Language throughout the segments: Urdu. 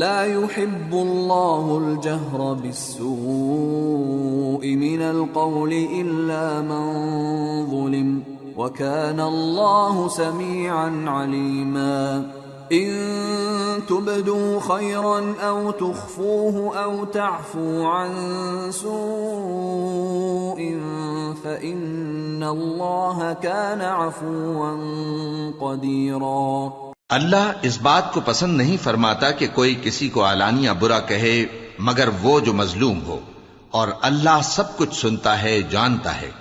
لا يحب الله الجهر بالسوء من القول إلا من ظلم وكان الله سميعا عليما إن تبدوا خيرا أو تخفوه أو تعفو عن سوء فإن الله كان عفوا قديرا۔ اللہ اس بات کو پسند نہیں فرماتا کہ کوئی کسی کو علانیہ برا کہے مگر وہ جو مظلوم ہو، اور اللہ سب کچھ سنتا ہے، جانتا ہے۔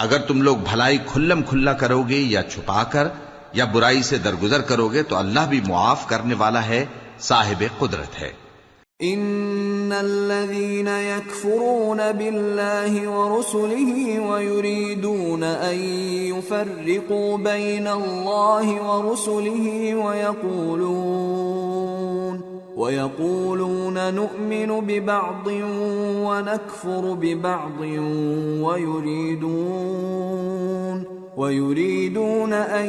اگر تم لوگ بھلائی کھلم کھلا کرو گے یا چھپا کر یا برائی سے درگزر کرو گے تو اللہ بھی معاف کرنے والا ہے، صاحب قدرت ہے۔ ان الذين يكفرون بالله ورسله ويريدون ان يفرقوا بين الله ورسله ويقولون نؤمن ببعض ونكفر ببعض ويريدون ان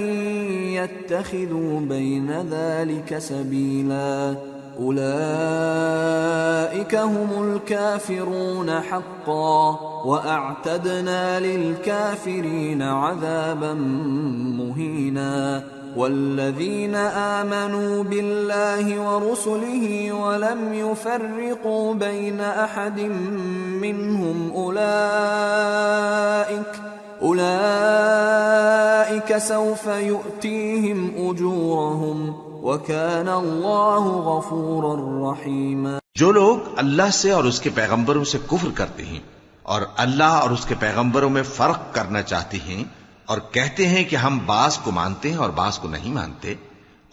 يتخذوا بين ذلك سبيلا أولئك هم الكافرون حقا وأعتدنا للكافرين عذابا مهينا والذين آمنوا بالله ورسله ولم يفرقوا بين أحد منهم أولئك سوف يؤتيهم أجورهم وَكَانَ اللَّهُ غَفُورًا رَحِيمًا۔ جو لوگ اللہ سے اور اس کے پیغمبروں سے کفر کرتے ہیں اور اللہ اور اس کے پیغمبروں میں فرق کرنا چاہتے ہیں اور کہتے ہیں کہ ہم بعض کو مانتے ہیں اور بعض کو نہیں مانتے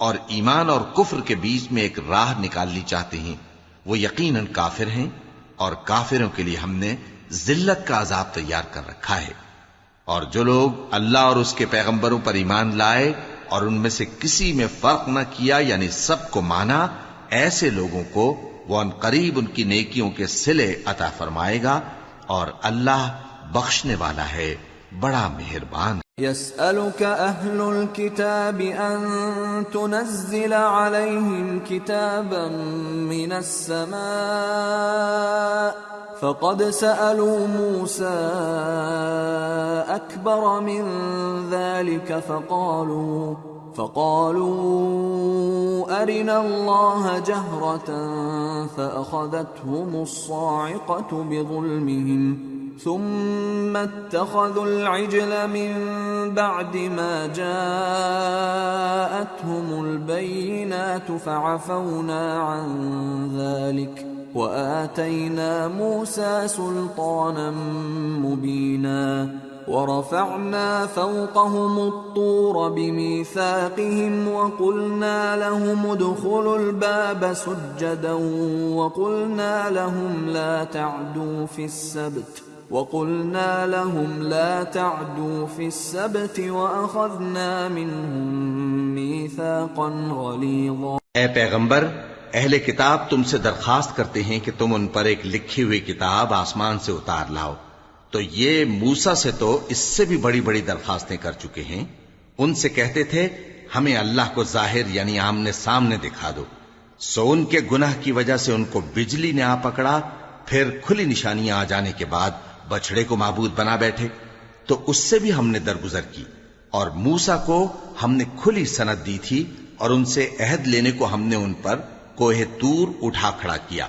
اور ایمان اور کفر کے بیچ میں ایک راہ نکالنی چاہتے ہیں، وہ یقیناً کافر ہیں اور کافروں کے لیے ہم نے ذلت کا عذاب تیار کر رکھا ہے۔ اور جو لوگ اللہ اور اس کے پیغمبروں پر ایمان لائے اور ان میں سے کسی میں فرق نہ کیا یعنی سب کو مانا، ایسے لوگوں کو وہ ان قریب ان کی نیکیوں کے صلے عطا فرمائے گا، اور اللہ بخشنے والا ہے، بڑا مہربان۔ يسألك أهل الكتاب أن تنزل عليهم كتابا من السماء فقد سألوا موسى أكبر من ذلك فقالوا أرنا الله جهرة فأخذتهم الصاعقة بظلمهم ثم اتخذوا العجل من بعد ما جاءتهم البينات فعفونا عن ذلك وآتينا موسى سلطانا مبينا ورفعنا فوقهم الطور بميثاقهم وقلنا لهم ادخلوا الباب سجدا وقلنا لهم لا تعدوا في السبت وأخذنا منهم ميثاقا غليظا۔ اے پیغمبر، اہل کتاب تم سے درخواست کرتے ہیں کہ تم ان پر ایک لکھی ہوئی کتاب آسمان سے اتار لاؤ، تو یہ موسیٰ سے تو اس سے بھی بڑی بڑی درخواستیں کر چکے ہیں۔ ان سے کہتے تھے ہمیں اللہ کو ظاہر یعنی آمنے سامنے دکھا دو، سو ان کے گناہ کی وجہ سے ان کو بجلی نے آ پکڑا، پھر کھلی نشانیاں آ جانے کے بعد بچڑے کو معبود بنا بیٹھے، تو اس سے بھی ہم نے درگزر کی۔ اور موسیٰ کو ہم نے کھلی سند دی تھی اور ان سے عہد لینے کو ہم نے ان پر کوہ طور اٹھا کھڑا کیا،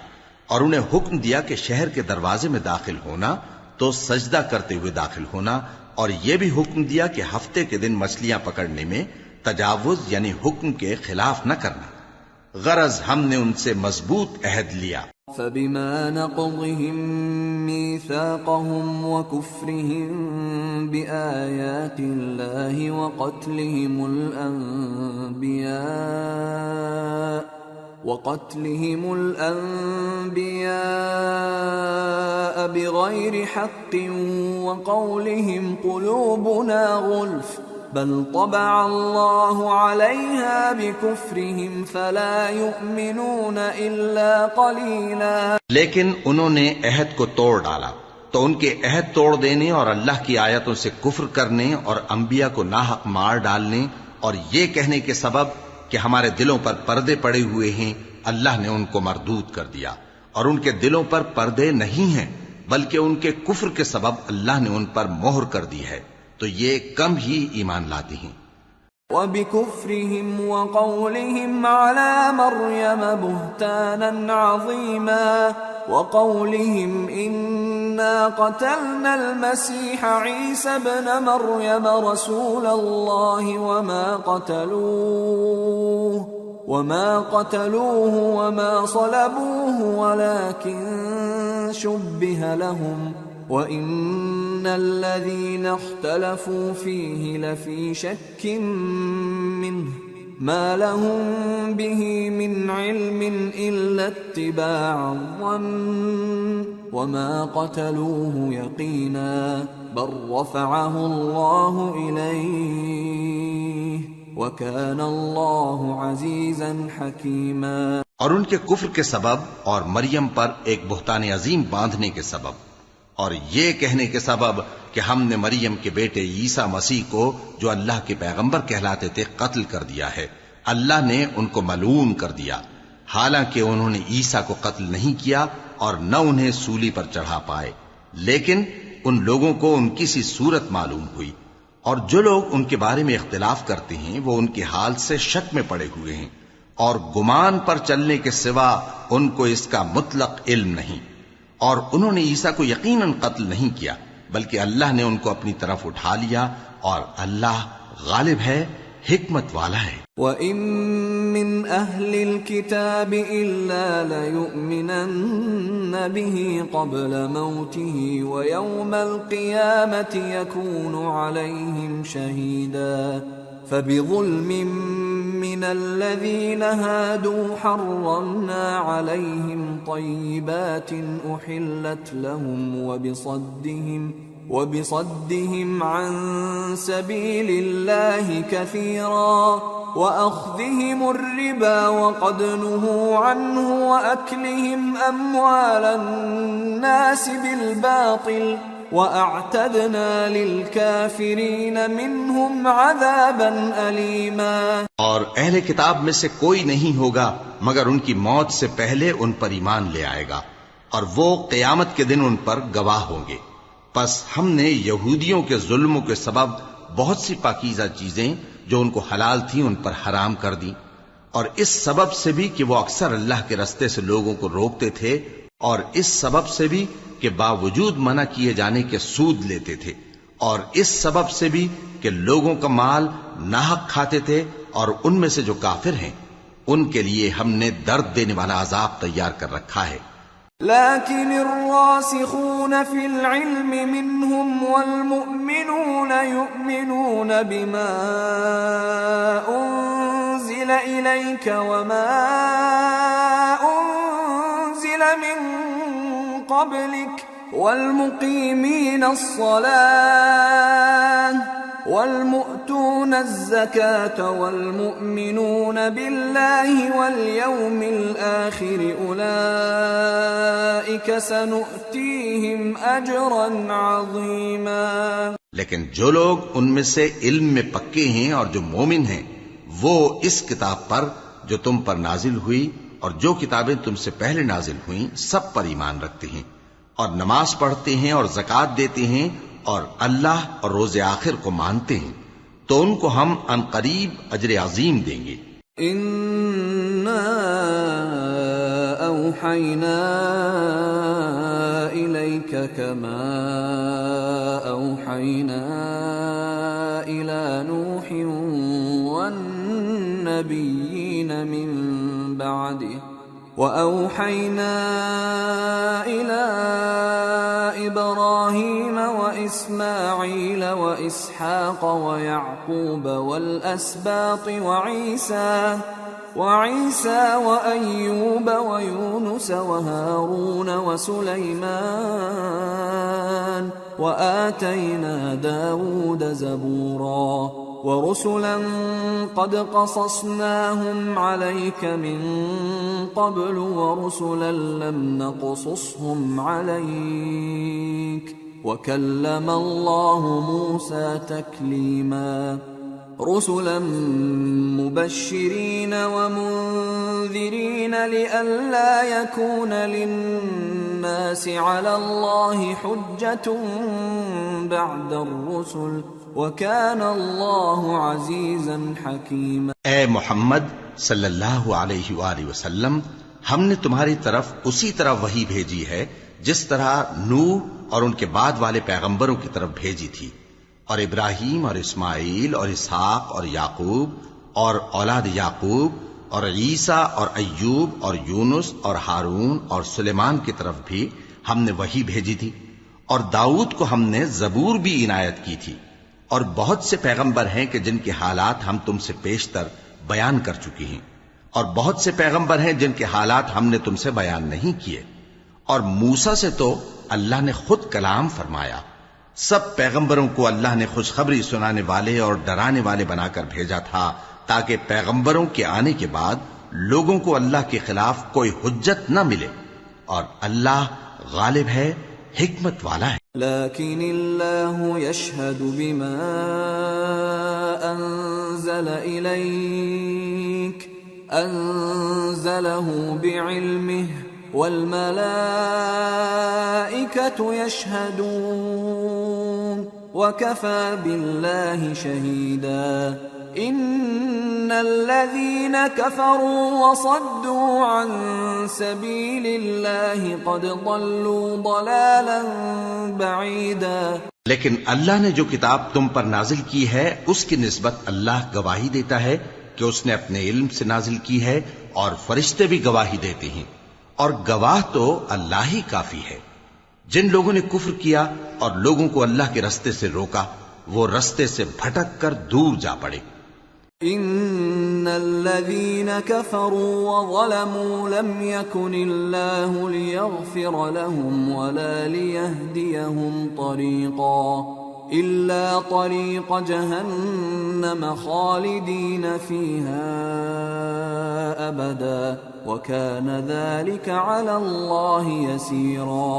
اور انہیں حکم دیا کہ شہر کے دروازے میں داخل ہونا تو سجدہ کرتے ہوئے داخل ہونا، اور یہ بھی حکم دیا کہ ہفتے کے دن مچھلیاں پکڑنے میں تجاوز یعنی حکم کے خلاف نہ کرنا، غرض ہم نے ان سے مضبوط عہد لیا۔ فبما نقضهم ميثاقهم وكفرهم بآيات الله وقتلهم الأنبياء بغير حق وقولهم قلوبنا غلف بل طبع الله عليها بكفرهم فلا يؤمنون إلا قليلا۔ لیکن انہوں نے عہد کو توڑ ڈالا تو ان کے عہد توڑ دینے اور اللہ کی آیتوں سے کفر کرنے اور انبیاء کو ناحق مار ڈالنے اور یہ کہنے کے سبب کہ ہمارے دلوں پر پردے پڑے ہوئے ہیں اللہ نے ان کو مردود کر دیا، اور ان کے دلوں پر پردے نہیں ہیں، بلکہ ان کے کفر کے سبب اللہ نے ان پر مہر کر دی ہے، تو یہ کم ہی ایمان لاتے ہیں۔ وبكفرهم وقولهم على مريم بهتانا عظيما وقولهم إنا قتلنا المسيح عيسى ابن مريم رسول الله وما قتلوه وما صلبوه ولكن شبه لهم وَإِنَّ الَّذِينَ اخْتَلَفُوا فِيهِ لَفِي شَكٍّ مِّنْهُ مَا لَهُم بِهِ مِنْ عِلْمٍ إِلَّا اتِّبَاعَ الظَّنِّ وَمَا قَتَلُوهُ يَقِينًا بَلْ رَفَعَهُ اللَّهُ إِلَيْهِ وَكَانَ اللَّهُ عَزِيزًا حَكِيمًا۔ اور ان کے کفر کے سبب اور مریم پر ایک بہتان عظیم باندھنے کے سبب، اور یہ کہنے کے سبب کہ ہم نے مریم کے بیٹے عیسیٰ مسیح کو جو اللہ کے پیغمبر کہلاتے تھے قتل کر دیا ہے، اللہ نے ان کو ملعون کر دیا، حالانکہ انہوں نے عیسیٰ کو قتل نہیں کیا اور نہ انہیں سولی پر چڑھا پائے، لیکن ان لوگوں کو ان کی سی صورت معلوم ہوئی، اور جو لوگ ان کے بارے میں اختلاف کرتے ہیں وہ ان کے حال سے شک میں پڑے ہوئے ہیں، اور گمان پر چلنے کے سوا ان کو اس کا مطلق علم نہیں، اور انہوں نے عیسیٰ کو یقیناً قتل نہیں کیا، بلکہ اللہ نے ان کو اپنی طرف اٹھا لیا، اور اللہ غالب ہے، حکمت والا ہے۔ وَإِن مِّنْ أَهْلِ الْكِتَابِ إِلَّا لَيُؤْمِنَنَّ بِهِ قَبْلَ مَوْتِهِ وَيَوْمَ الْقِيَامَةِ يَكُونُ عَلَيْهِمْ شَهِيدًا فَبِظُلْمٍ مِّنَ الَّذِينَ هَادُوا حَرَّمْنَا عَلَيْهِمْ طَيِّبَاتٍ أُحِلَّتْ لَهُمْ وبصدهم عن سبيل الله كثيرا وأخذهم الربا وقد نهوا عنه وأكلهم أموال الناس بالباطل وأعتدنا للكافرين منهم عذابا أليما۔ اور اہل کتاب میں سے کوئی نہیں ہوگا مگر ان کی موت سے پہلے ان پر ایمان لے آئے گا، اور وہ قیامت کے دن ان پر گواہ ہوں گے۔ پس ہم نے یہودیوں کے ظلموں کے سبب بہت سی پاکیزہ چیزیں جو ان کو حلال تھیں ان پر حرام کر دیں، اور اس سبب سے بھی کہ وہ اکثر اللہ کے رستے سے لوگوں کو روکتے تھے، اور اس سبب سے بھی کہ باوجود منع کیے جانے کے سود لیتے تھے، اور اس سبب سے بھی کہ لوگوں کا مال ناحق کھاتے تھے، اور ان میں سے جو کافر ہیں ان کے لیے ہم نے درد دینے والا عذاب تیار کر رکھا ہے۔ لكن الراسخون في العلم منهم والمؤمنون يؤمنون بما أنزل إليك وما أنزل من قبلك والمقيمين الصلاة والمؤتون الزكاة والمؤمنون بالله واليوم الآخر أولئك سنؤتيهم أجرا عظيما۔ لیکن جو لوگ ان میں سے علم میں پکے ہیں اور جو مومن ہیں وہ اس کتاب پر جو تم پر نازل ہوئی اور جو کتابیں تم سے پہلے نازل ہوئیں سب پر ایمان رکھتے ہیں، اور نماز پڑھتے ہیں اور زکوٰۃ دیتے ہیں اور اللہ اور روز آخر کو مانتے ہیں، تو ان کو ہم ان قریب اجر عظیم دیں گے۔ اِنَّا أَوْحَيْنَا إِلَيْكَ كَمَا أَوْحَيْنَا إِلَى نُوحٍ وَالنَّبِيِّينَ مِن بَعْدِهِ وَأَوْحَيْنَا إِلَى إِبْرَاهِيمَ وَإِسْمَاعِيلَ وَإِسْحَاقَ وَيَعْقُوبَ وَالْأَسْبَاطِ وَعِيسَى وَأَيُّوبَ وَيُونُسَ وَهَارُونَ وَسُلَيْمَانَ وَآتَيْنَا دَاوُودَ زَبُورًا وَرُسُلًا قَدْ قَصَصْنَاهُمْ عَلَيْكَ مِن قَبْلُ وَرُسُلًا لَّمْ نَقْصُصْهُمْ عَلَيْكَ وَكَلَّمَ اللَّهُ مُوسَى تَكْلِيمًا۔ رسلا مبشرين ومنذرين لئلا يكون للناس على الله حجة بعد الرسل وكان الله عزيزا حكيما۔ اے محمد صلی اللہ علیہ وآلہ وسلم، ہم نے تمہاری طرف اسی طرح وحی بھیجی ہے جس طرح نوح اور ان کے بعد والے پیغمبروں کی طرف بھیجی تھی، اور ابراہیم اور اسماعیل اور اسحاق اور یعقوب اور اولاد یعقوب اور عیسیٰ اور ایوب اور یونس اور ہارون اور سلیمان کی طرف بھی ہم نے وحی بھیجی تھی، اور داؤد کو ہم نے زبور بھی عنایت کی تھی، اور بہت سے پیغمبر ہیں کہ جن کے حالات ہم تم سے پیشتر بیان کر چکی ہیں، اور بہت سے پیغمبر ہیں جن کے حالات ہم نے تم سے بیان نہیں کیے، اور موسیٰ سے تو اللہ نے خود کلام فرمایا۔ سب پیغمبروں کو اللہ نے خوشخبری سنانے والے اور ڈرانے والے بنا کر بھیجا تھا تاکہ پیغمبروں کے آنے کے بعد لوگوں کو اللہ کے خلاف کوئی حجت نہ ملے، اور اللہ غالب ہے، حکمت والا ہے۔ لیکن اللہ یشہد بما انزل الیک انزلہ بعلمہ والملائکة يشهدون وكفى بالله شهيدا إن الذين كفروا وصدوا عن سبيل الله قد ضلوا ضلالا بعيدا۔ لیکن اللہ نے جو کتاب تم پر نازل کی ہے اس کی نسبت اللہ گواہی دیتا ہے کہ اس نے اپنے علم سے نازل کی ہے، اور فرشتے بھی گواہی دیتے ہیں، اور گواہ تو اللہ ہی کافی ہے۔ جن لوگوں نے کفر کیا اور لوگوں کو اللہ کے رستے سے روکا، وہ رستے سے بھٹک کر دور جا پڑے۔ ان الذين كفروا وظلموا لم يكن الله ليغفر لهم ولا ليهديهم طريقا إلا طريق جهنم خالدين فيها أبدا وكان ذلك على الله يسيرا۔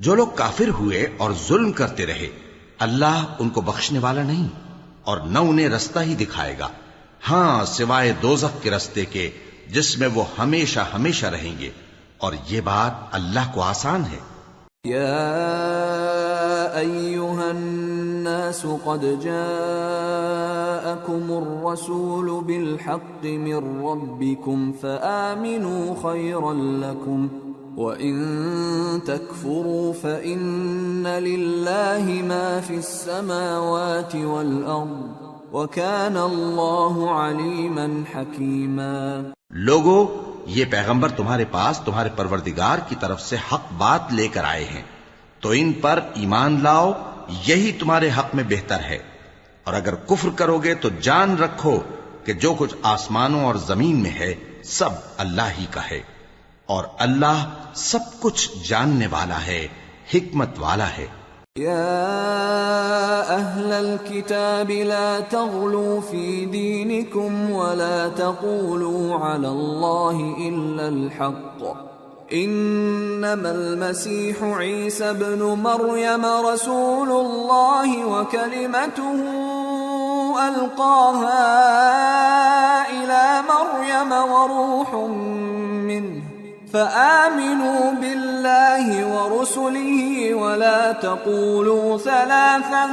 جو لوگ کافر ہوئے اور ظلم کرتے رہے، اللہ ان کو بخشنے والا نہیں اور نہ انہیں رستہ ہی دکھائے گا، ہاں سوائے دوزخ کے رستے کے جس میں وہ ہمیشہ ہمیشہ رہیں گے، اور یہ بات اللہ کو آسان ہے۔ یا ایھا الناس قد جاءکم الرسول بالحق من ربکم فآمنوا خیرا لکم وَإِن تَكْفُرُوا فَإِنَّ لِلَّهِ مَا فِي السَّمَاوَاتِ وَالْأَرْضِ وَكَانَ اللَّهُ عَلِيمًا حَكِيمًا۔ لوگو، یہ پیغمبر تمہارے پاس تمہارے پروردگار کی طرف سے حق بات لے کر آئے ہیں، تو ان پر ایمان لاؤ، یہی تمہارے حق میں بہتر ہے، اور اگر کفر کرو گے تو جان رکھو کہ جو کچھ آسمانوں اور زمین میں ہے سب اللہ ہی کا ہے، اور اللہ سب کچھ جاننے والا ہے، حکمت والا ہے۔ یا اہل الكتاب لا تغلوا فی دینکم ولا تقولوا علی اللہ الا الحق انما المسیح عیسی ابن مریم رسول اللہ وکلمته القاها الى مریم وروح منه فآمنوا بالله ورسله ولا تقولوا ثلاثة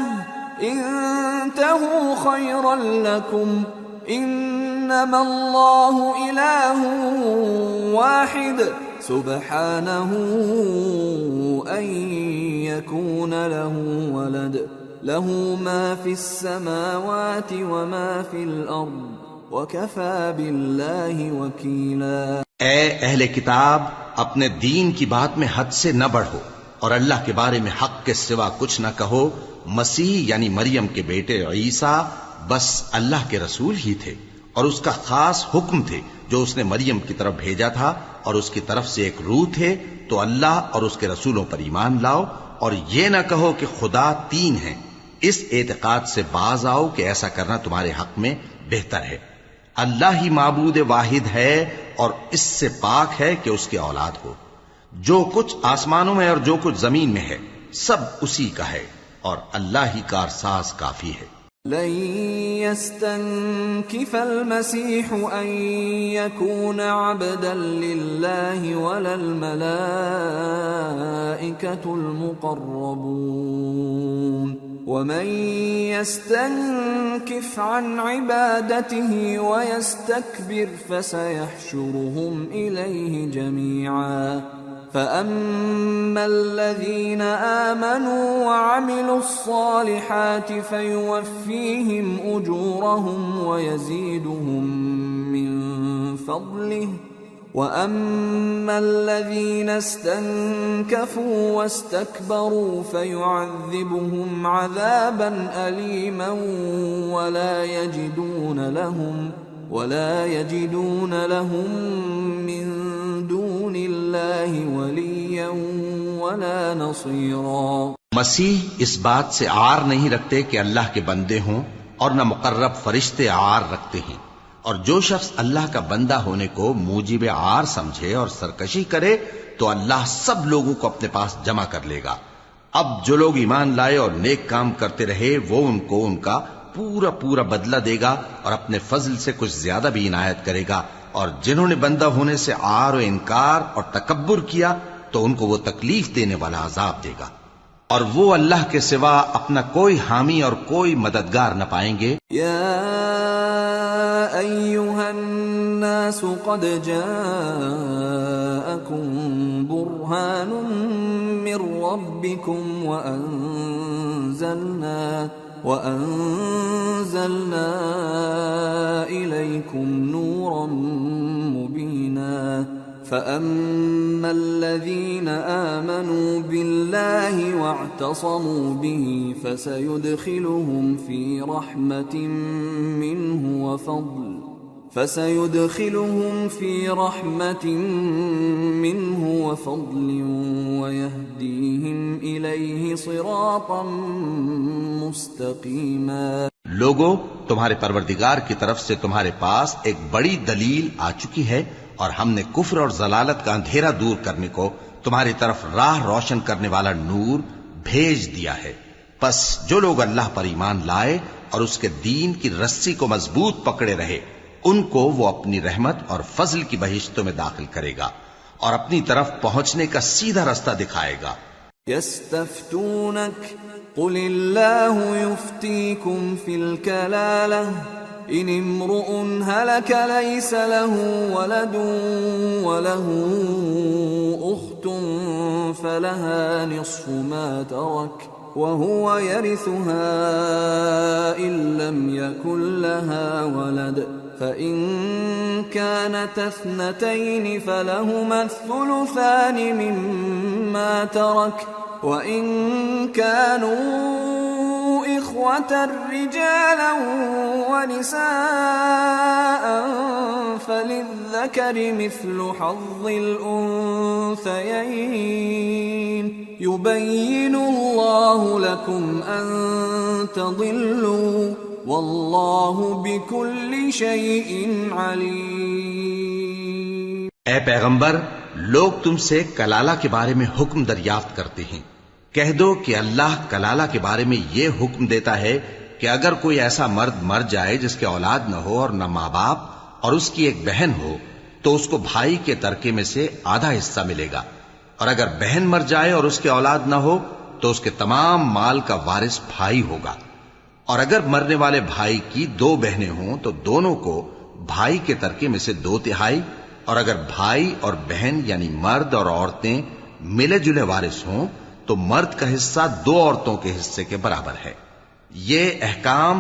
انتهوا خيرا لكم انما الله إله واحد سبحانه أن يكون له ولد له ما في السماوات وما في الأرض وَكَفَى بِاللَّهِ وَكِيلًا۔ اے اہل کتاب، اپنے دین کی بات میں حد سے نہ بڑھو اور اللہ کے بارے میں حق کے سوا کچھ نہ کہو۔ مسیح یعنی مریم کے بیٹے عیسیٰ بس اللہ کے رسول ہی تھے اور اس کا خاص حکم تھے جو اس نے مریم کی طرف بھیجا تھا، اور اس کی طرف سے ایک روح تھے، تو اللہ اور اس کے رسولوں پر ایمان لاؤ، اور یہ نہ کہو کہ خدا تین ہیں۔ اس اعتقاد سے باز آؤ کہ ایسا کرنا تمہارے حق میں بہتر ہے۔ اللہ ہی معبود واحد ہے اور اس سے پاک ہے کہ اس کی اولاد ہو۔ جو کچھ آسمانوں میں اور جو کچھ زمین میں ہے سب اسی کا ہے، اور اللہ ہی کارساز کافی ہے۔ لن يستنكف المسيح أن يكون عبدا لله ولا الملائكة المقربون ومن يستنكف عن عبادته ويستكبر فسيحشرهم إليه جميعا فأما الذين آمنوا وعملوا الصالحات فيوفيهم أجورهم ويزيدهم من فضله وأما الذين استنكفوا واستكبروا فيعذبهم عذابا أليما ولا يجدون لهم من دون الله وليا ولا نصيرا. مسیح اس بات سے عار نہیں رکھتے کہ اللہ کے بندے ہوں اور نہ مقرب فرشتے عار رکھتے ہیں، اور جو شخص اللہ کا بندہ ہونے کو موجب عار سمجھے اور سرکشی کرے تو اللہ سب لوگوں کو اپنے پاس جمع کر لے گا. اب جو لوگ ایمان لائے اور نیک کام کرتے رہے وہ ان کو ان کا پورا پورا بدلہ دے گا اور اپنے فضل سے کچھ زیادہ بھی عنایت کرے گا، اور جنہوں نے بندہ ہونے سے عار و انکار اور تکبر کیا تو ان کو وہ تکلیف دینے والا عذاب دے گا، اور وہ اللہ کے سوا اپنا کوئی حامی اور کوئی مددگار نہ پائیں گے. یا ایھا الناس قد جاءکم برہان من ربکم وأنزلنا إليكم نورا مبينا فأما الذين آمنوا بالله واعتصموا به فسيدخلهم في رحمة منه وفضل ويهديهم إليه صراطا مستقيما. لوگو، تمہارے پروردگار کی طرف سے تمہارے پاس ایک بڑی دلیل آ چکی ہے، اور ہم نے کفر اور ضلالت کا اندھیرا دور کرنے کو تمہاری طرف راہ روشن کرنے والا نور بھیج دیا ہے. پس جو لوگ اللہ پر ایمان لائے اور اس کے دین کی رسی کو مضبوط پکڑے رہے ان کو وہ اپنی رحمت اور فضل کی بہشتوں میں داخل کرے گا اور اپنی طرف پہنچنے کا سیدھا رستہ دکھائے گا. يستفتونك قل الله يفتيكم في الكلالة إن امرؤ هلك ليس له ولد وله أخت فلها نصف ما ترك وهو يرثها إن لم يكن لها ولد فإن كانت اثنتين فلهما الثلثان مما ترك وإن كانوا إخوة رجالا ونساء فللذكر مثل حظ الأنثيين يبين الله لكم أن تضلوا واللہ بکل شیء علیم. اے پیغمبر، لوگ تم سے کلالہ کے بارے میں حکم دریافت کرتے ہیں. کہہ دو کہ اللہ کلالہ کے بارے میں یہ حکم دیتا ہے کہ اگر کوئی ایسا مرد مر جائے جس کے اولاد نہ ہو اور نہ ماں باپ اور اس کی ایک بہن ہو تو اس کو بھائی کے ترکے میں سے آدھا حصہ ملے گا، اور اگر بہن مر جائے اور اس کے اولاد نہ ہو تو اس کے تمام مال کا وارث بھائی ہوگا. اور اگر مرنے والے بھائی کی دو بہنیں ہوں تو دونوں کو بھائی کے ترکے میں سے 2/3، اور اگر بھائی اور بہن یعنی مرد اور عورتیں ملے جلے وارث ہوں تو مرد کا حصہ 2 عورتوں کے حصے کے برابر ہے. یہ احکام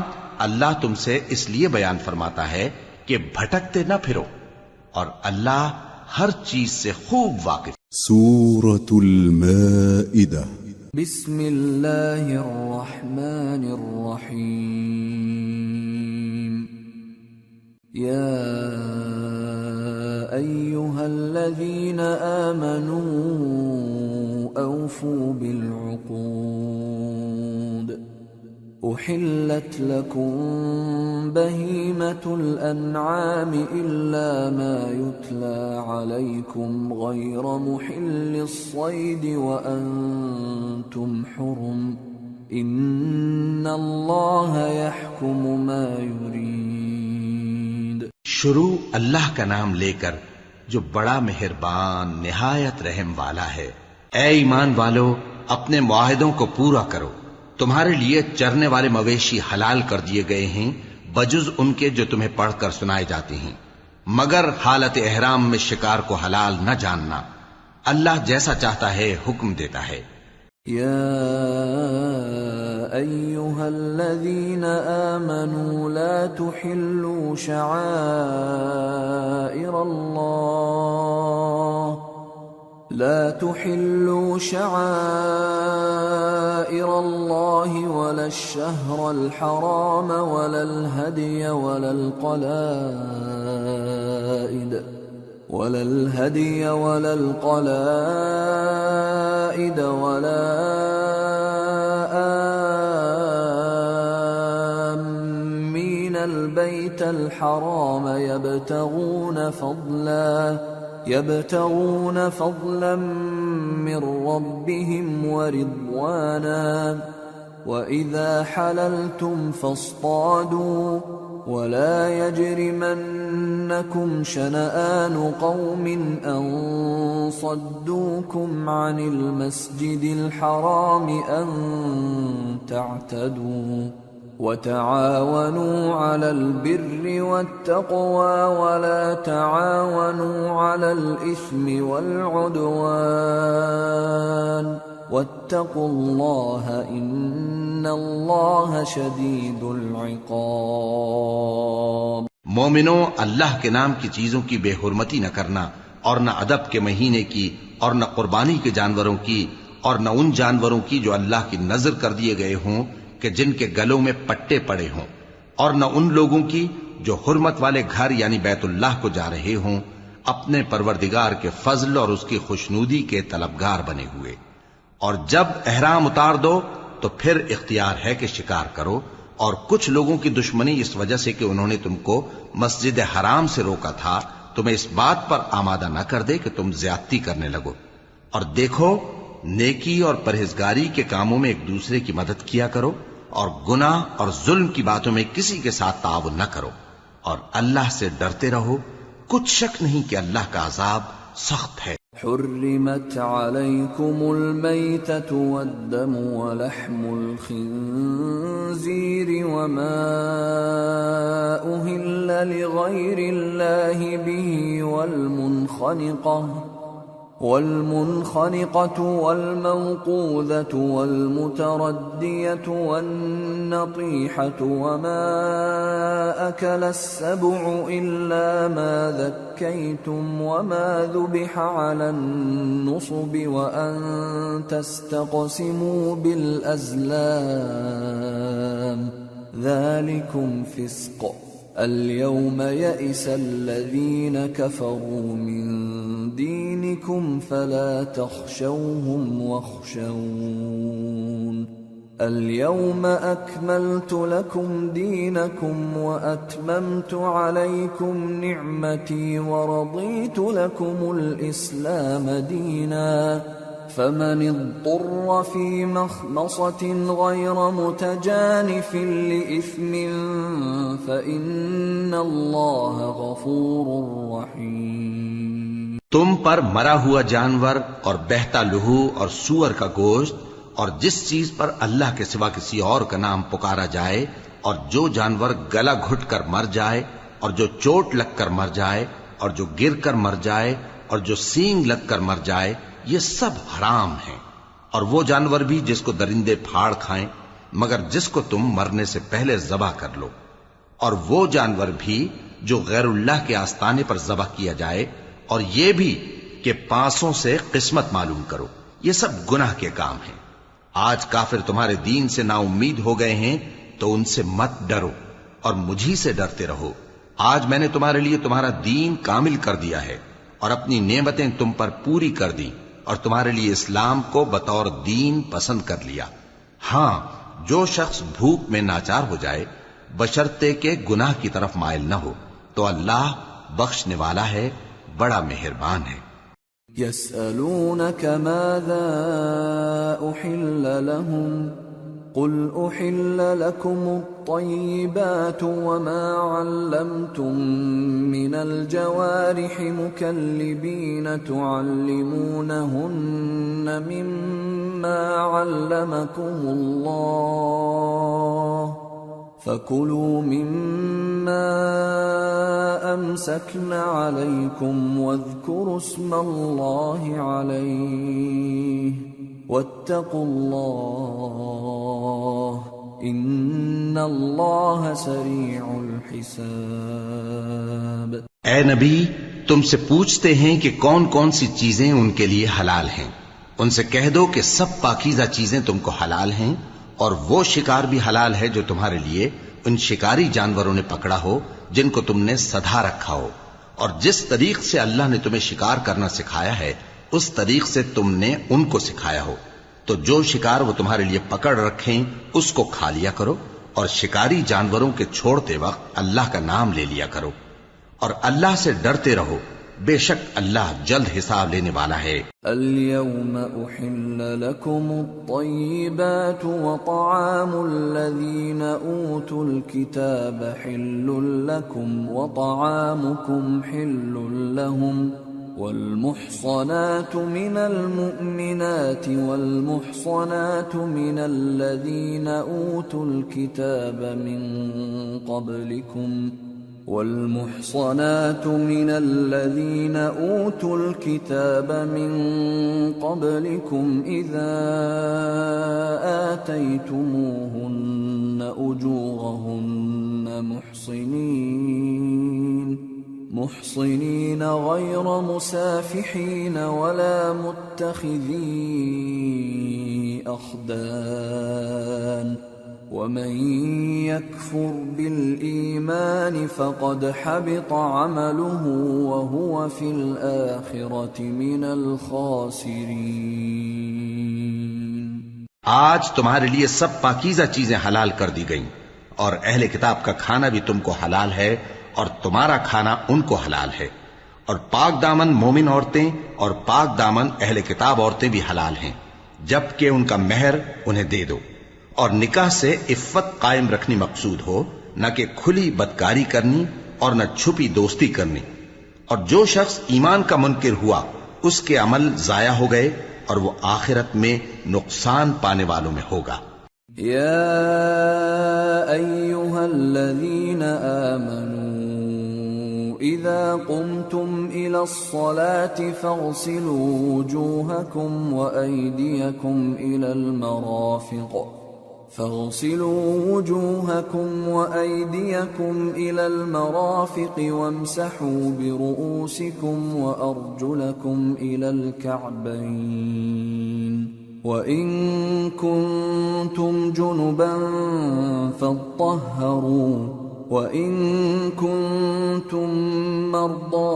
اللہ تم سے اس لیے بیان فرماتا ہے کہ بھٹکتے نہ پھرو، اور اللہ ہر چیز سے خوب واقف. سورة المائدة. بسم اللہ الرحمن الرحیم. یا ایہا الذین آمنوا اوفوا بالعقود احلت لکم بہیمة الانعام الا ما یتلی علیکم غیر محل الصید وانتم حرم ان اللہ یحکم ما یرید۔ شروع اللہ کا نام لے کر جو بڑا مہربان نہایت رحم والا ہے۔ اے ایمان والو، اپنے معاہدوں کو پورا کرو۔ تمہارے لیے چرنے والے مویشی حلال کر دیے گئے ہیں بجز ان کے جو تمہیں پڑھ کر سنائے جاتے ہیں، مگر حالت احرام میں شکار کو حلال نہ جاننا۔ اللہ جیسا چاہتا ہے حکم دیتا ہے۔ یا ایہا الذین آمنوا لا تحلوا شعائر اللہ ولا الشہر الحرام ولا الہدی ولا القلائد ولا آمین البیت الحرام يبتغون فضلا من ربهم ورضوانا وإذا حللتم فاصطادوا ولا يجرمنكم شنآن قوم أن صدوكم عن المسجد الحرام أن تعتدوا وتعاونوا على البر والتقوى ولا تعاونوا على الإثم والعدوان واتقوا الله إن الله شديد العقاب۔ مومنوں، اللہ کے نام کی چیزوں کی بے حرمتی نہ کرنا، اور نہ ادب کے مہینے کی، اور نہ قربانی کے جانوروں کی، اور نہ ان جانوروں کی جو اللہ کی نذر کر دیے گئے ہوں کہ جن کے گلوں میں پٹے پڑے ہوں، اور نہ ان لوگوں کی جو حرمت والے گھر یعنی بیت اللہ کو جا رہے ہوں اپنے پروردگار کے فضل اور اس کی خوشنودی کے طلبگار بنے ہوئے۔ اور جب احرام اتار دو تو پھر اختیار ہے کہ شکار کرو، اور کچھ لوگوں کی دشمنی اس وجہ سے کہ انہوں نے تم کو مسجد حرام سے روکا تھا تمہیں اس بات پر آمادہ نہ کر دے کہ تم زیادتی کرنے لگو۔ اور دیکھو، نیکی اور پرہیزگاری کے کاموں میں ایک دوسرے کی مدد کیا کرو، اور گناہ اور ظلم کی باتوں میں کسی کے ساتھ تعاون نہ کرو، اور اللہ سے ڈرتے رہو۔ کچھ شک نہیں کہ اللہ کا عذاب سخت ہے۔ حرمت علیکم المیتۃ والدم ولحم الخنزیر وما أهل لغیر اللہ به والمنخنقة والموقوذة والمتردية والنطيحة وما أكل السبع إلا ما ذكيتم وما ذبح على النصب وأن تستقسموا بالأزلام ذلكم فسق اليوم يئس الذين كفروا من دينكم فلا تخشوهم واخشون اليوم أكملت لكم دينكم وأتممت عليكم نعمتي ورضيت لكم الإسلام دينا فمن اضطر في مخمصة غير متجانف لإثم فإن الله غفور رحيم۔ تم پر مرا ہوا جانور اور بہتا لہو اور سور کا گوشت اور جس چیز پر اللہ کے سوا کسی اور کا نام پکارا جائے اور جو جانور گلا گھٹ کر مر جائے اور جو چوٹ لگ کر مر جائے اور جو گر کر مر جائے اور جو سینگ لگ کر مر جائے، یہ سب حرام ہیں۔ اور وہ جانور بھی جس کو درندے پھاڑ کھائیں مگر جس کو تم مرنے سے پہلے ذبح کر لو، اور وہ جانور بھی جو غیر اللہ کے آستانے پر ذبح کیا جائے، اور یہ بھی کہ پانسوں سے قسمت معلوم کرو۔ یہ سب گناہ کے کام ہیں۔ آج کافر تمہارے دین سے نا امید ہو گئے ہیں تو ان سے مت ڈرو اور مجھی سے ڈرتے رہو۔ آج میں نے تمہارے لیے تمہارا دین کامل کر دیا ہے اور اپنی نعمتیں تم پر پوری کر دی اور تمہارے لیے اسلام کو بطور دین پسند کر لیا۔ ہاں، جو شخص بھوک میں ناچار ہو جائے بشرطے کہ گناہ کی طرف مائل نہ ہو تو اللہ بخشنے والا ہے، بڑا مہربان ہے۔ يسألونك ماذا أحل لهم قل أحل لكم الطيبات وما علمتم من الجوارح مكلبين تعلمونهن مما علمكم الله فكلوا مما أمسكن عليكم واذكروا اسم الله عليه واتقوا الله ان اللہ سریع الحساب۔ اے نبی، تم سے پوچھتے ہیں کہ کون کون سی چیزیں ان کے لیے حلال ہیں۔ ان سے کہہ دو کہ سب پاکیزہ چیزیں تم کو حلال ہیں، اور وہ شکار بھی حلال ہے جو تمہارے لیے ان شکاری جانوروں نے پکڑا ہو جن کو تم نے سدھا رکھا ہو، اور جس طریق سے اللہ نے تمہیں شکار کرنا سکھایا ہے اس طریق سے تم نے ان کو سکھایا ہو، تو جو شکار وہ تمہارے لیے پکڑ رکھیں اس کو کھا لیا کرو، اور شکاری جانوروں کے چھوڑتے وقت اللہ کا نام لے لیا کرو، اور اللہ سے ڈرتے رہو، بے شک اللہ جلد حساب لینے والا ہے۔ اليوم احل لكم الطيبات وطعام الذين اوتوا الكتاب حل لكم وطعامكم حل لهم والمحصنات من المؤمنات والمحصنات من الذين أوتوا الكتاب من قبلكم إذا آتيتموهن أجورهن محصنين غير مسافحين ولا متخذي أخدان ومن يكفر بالإيمان فقد حبط عمله وهو في الآخرة من الخاسرين۔ آج تمہارے لیے سب پاکیزہ چیزیں حلال کر دی گئیں، اور اہل کتاب کا کھانا بھی تم کو حلال ہے اور تمہارا کھانا ان کو حلال ہے، اور پاک دامن مومن عورتیں اور پاک دامن اہل کتاب عورتیں بھی حلال ہیں جبکہ ان کا مہر انہیں دے دو، اور نکاح سے عفت قائم رکھنی مقصود ہو، نہ کہ کھلی بدکاری کرنی اور نہ چھپی دوستی کرنی۔ اور جو شخص ایمان کا منکر ہوا اس کے عمل ضائع ہو گئے اور وہ آخرت میں نقصان پانے والوں میں ہوگا۔ یا ایھا الذین آمنوا اذا قمتم الى الصلاة فاغسلوا وجوهكم وأيديكم إلى المرافق وامسحوا برؤوسكم وأرجلكم إلى الكعبين وإن كنتم جنبا فاطهروا وإن كنتم مرضى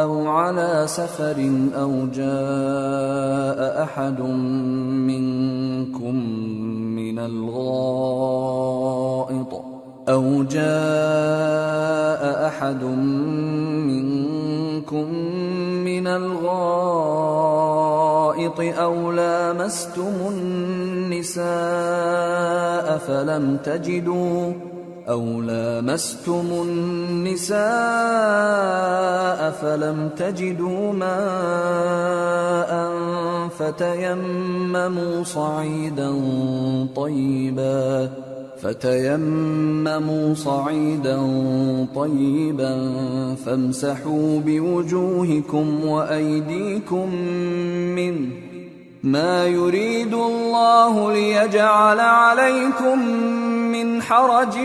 أو على سفر أو جاء أحد منكم من الغائط أو لامستم النساء فلم تجدوا ماء فتيمموا صعيدا طيبا فامسحوا بوجوهكم وأيديكم منه ما يريد الله ليجعل عليكم من حرج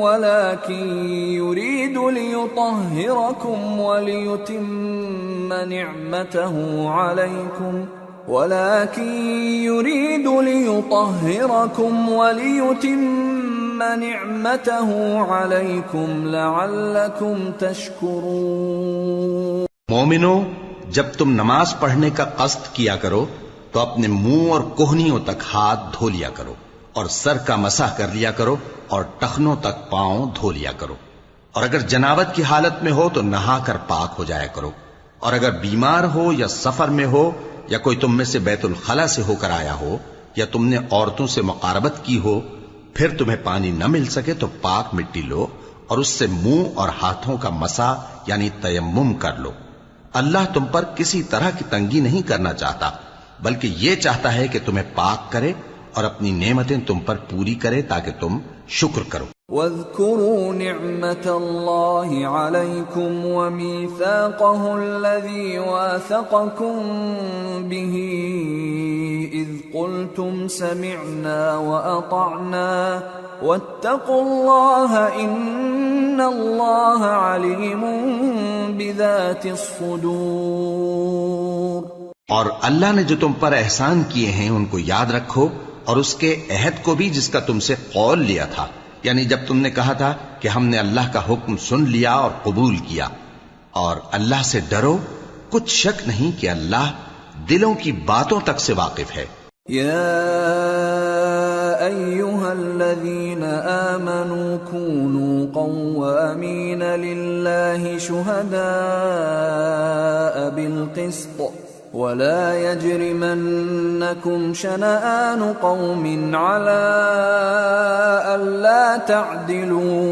ولكن يريد ليطهركم وليتم نعمته عليكم لعلكم تشكرون۔ مومنو، جب تم نماز پڑھنے کا قصد کیا کرو تو اپنے منہ اور کوہنیوں تک ہاتھ دھو لیا کرو، اور سر کا مسح کر لیا کرو، اور ٹخنوں تک پاؤں دھو لیا کرو، اور اگر جنابت کی حالت میں ہو تو نہا کر پاک ہو جایا کرو، اور اگر بیمار ہو یا سفر میں ہو یا کوئی تم میں سے بیت الخلا سے ہو کر آیا ہو یا تم نے عورتوں سے مقاربت کی ہو، پھر تمہیں پانی نہ مل سکے تو پاک مٹی لو اور اس سے منہ اور ہاتھوں کا مسح یعنی تیمم کر لو۔ اللہ تم پر کسی طرح کی تنگی نہیں کرنا چاہتا، بلکہ یہ چاہتا ہے کہ تمہیں پاک کرے اور اپنی نعمتیں تم پر پوری کرے تاکہ تم شکر کرو۔ واذكروا نعمة الله عليكم وميثاقه الذي واثقكم به إذ قلتم سمعنا وأطعنا واتقوا الله إن الله عليم بذات الصدور۔ اور اللہ نے جو تم پر احسان کیے ہیں ان کو یاد رکھو، اور اس کے عہد کو بھی جس کا تم سے قول لیا تھا، یعنی جب تم نے کہا تھا کہ ہم نے اللہ کا حکم سن لیا اور قبول کیا، اور اللہ سے ڈرو، کچھ شک نہیں کہ اللہ دلوں کی باتوں تک سے واقف ہے۔ یا ایھا الذین آمنوا کونوا قوامین للہ شہداء بالقسط ولا يجرمنكم شنآن قوم على ألا تعدلوا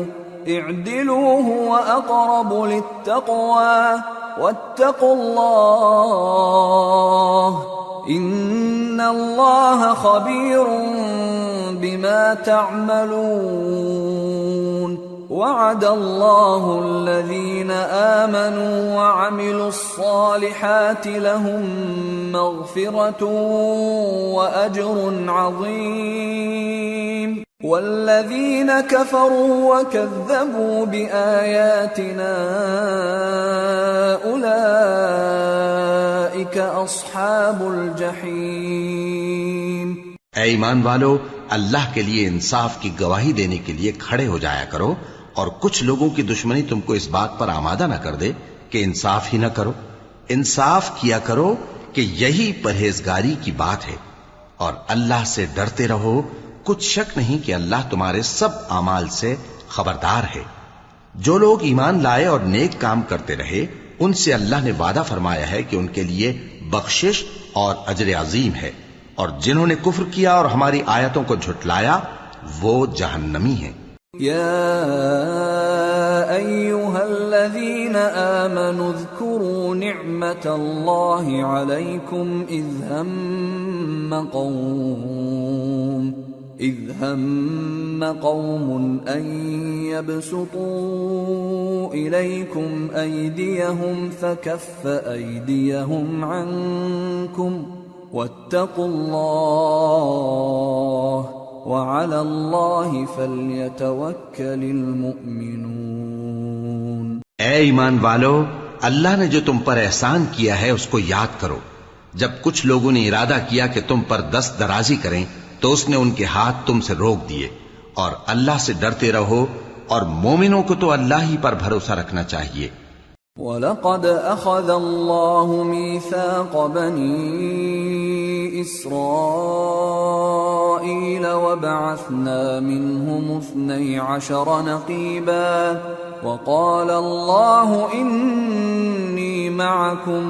اعدلوا هو أقرب للتقوى واتقوا الله إن الله خبير بما تعملون۔ وعد الله الذين آمنوا وعملوا الصالحات لهم مغفرة وأجر عظيم، والذين كفروا وكذبوا بآياتنا أولئك أصحاب الجحيم۔ اے ایمان والو، اللہ کے لیے انصاف کی گواہی دینے کے لیے کھڑے ہو جایا کرو، اور کچھ لوگوں کی دشمنی تم کو اس بات پر آمادہ نہ کر دے کہ انصاف ہی نہ کرو۔ انصاف کیا کرو کہ یہی پرہیزگاری کی بات ہے، اور اللہ سے ڈرتے رہو، کچھ شک نہیں کہ اللہ تمہارے سب اعمال سے خبردار ہے۔ جو لوگ ایمان لائے اور نیک کام کرتے رہے، ان سے اللہ نے وعدہ فرمایا ہے کہ ان کے لیے بخشش اور اجر عظیم ہے، اور جنہوں نے کفر کیا اور ہماری آیتوں کو جھٹلایا وہ جہنمی ہیں۔ یا ایھا الذین آمنوا اذکروا نعمت اللہ علیکم اذ ہم قوم ان يبسطوا الیکم ایدیہم فکف ایدیہم عنکم واتقوا اللہ وعلى الله فليتوكل المؤمنون۔ اے ایمان والو، اللہ نے جو تم پر احسان کیا ہے اس کو یاد کرو۔ جب کچھ لوگوں نے ارادہ کیا کہ تم پر دست درازی کریں تو اس نے ان کے ہاتھ تم سے روک دیے، اور اللہ سے ڈرتے رہو، اور مومنوں کو تو اللہ ہی پر بھروسہ رکھنا چاہیے۔ وَلَقَدْ أَخَذَ اللَّهُ مِيثَاقَ بَنِي إِسْرَائِيلَ وَبَعَثْنَا مِنْهُمُ 12 نَقِيبًا وَقَالَ اللَّهُ إِنِّي مَعَكُمْ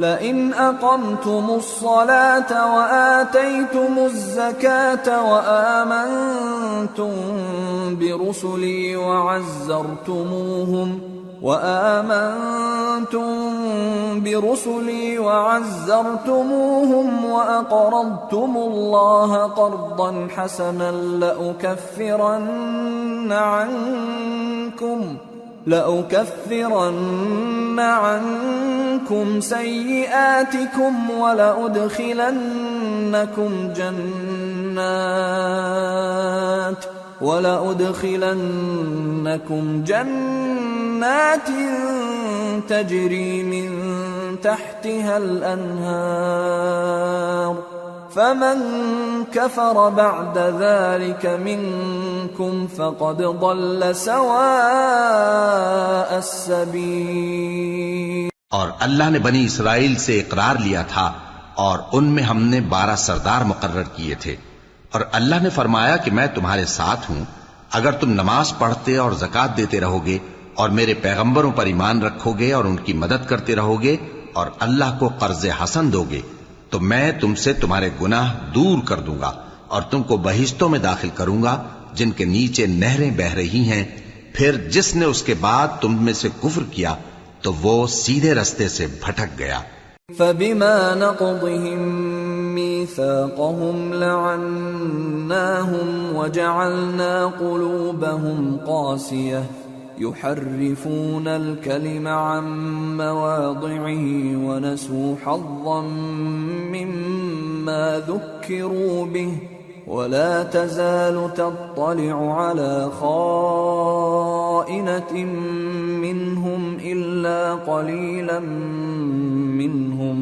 لَئِنْ أَقَمْتُمُ الصَّلَاةَ وَآتَيْتُمُ الزَّكَاةَ وَآمَنْتُمْ برسلي وعزرتموهم وأقرضتم الله قرضا حسنا لأكفرن عنكم سيئاتكم ولأدخلنكم جنات تجري من تحتها الأنهار فمن كفر بعد ذلك منكم فقد ضل سواء السبيل۔ اور اللہ نے بنی اسرائیل سے اقرار لیا تھا، اور ان میں ہم نے 12 سردار مقرر کیے تھے، اور اللہ نے فرمایا کہ میں تمہارے ساتھ ہوں اگر تم نماز پڑھتے اور زکوٰۃ دیتے رہو گے اور میرے پیغمبروں پر ایمان رکھو گے اور ان کی مدد کرتے رہو گے اور اللہ کو قرض حسن دو گے تو میں تم سے تمہارے گناہ دور کر دوں گا اور تم کو بہشتوں میں داخل کروں گا جن کے نیچے نہریں بہ رہی ہیں. پھر جس نے اس کے بعد تم میں سے کفر کیا تو وہ سیدھے رستے سے بھٹک گیا. فبما نقضهم ميثاقهم لعناهم وجعلنا قلوبهم قاسية يحرفون الكلم عن مواضعه ونسوا حظا مما ذكروا به ولا تزال تطلع على خائنة منهم إلا قليلا منهم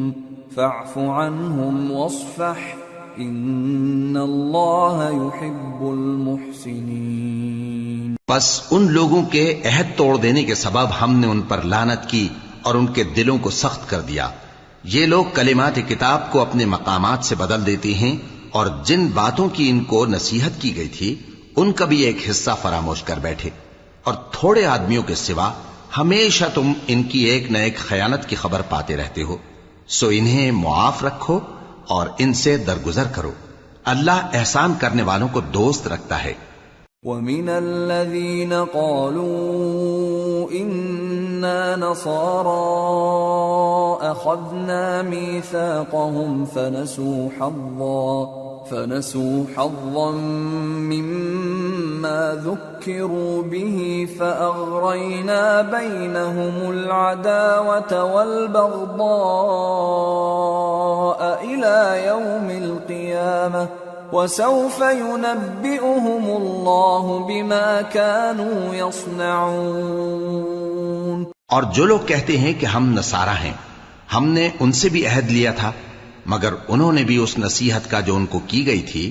فاعف عنهم واصفح إن الله يحب المحسنين. بس ان لوگوں کے عہد توڑ دینے کے سبب ہم نے ان پر لعنت کی اور ان کے دلوں کو سخت کر دیا. یہ لوگ کلمات کتاب کو اپنے مقامات سے بدل دیتے ہیں اور جن باتوں کی ان کو نصیحت کی گئی تھی ان کا بھی ایک حصہ فراموش کر بیٹھے. اور تھوڑے آدمیوں کے سوا ہمیشہ تم ان کی ایک نہ ایک خیانت کی خبر پاتے رہتے ہو. سو انہیں معاف رکھو اور ان سے درگزر کرو. اللہ احسان کرنے والوں کو دوست رکھتا ہے. وَمِنَ الَّذِينَ قَالُوا إِنَّا نَصَارَىٰ أَخَذْنَا مِيثَاقَهُمْ فَنَسُوا حَظًّا مِّمَّا ذُكِّرُوا بِهِ فَأَغْرَيْنَا بَيْنَهُمُ الْعَدَاوَةَ وَالْبَغْضَاءَ إِلَىٰ يَوْمِ الْقِيَامَةِ وَسَوْفَ يُنَبِّئُهُمُ اللَّهُ بِمَا كَانُوا يَصْنَعُونَ. اور جو لوگ کہتے ہیں کہ ہم نصارہ ہیں، ہم نے ان سے بھی عہد لیا تھا مگر انہوں نے بھی اس نصیحت کا جو ان کو کی گئی تھی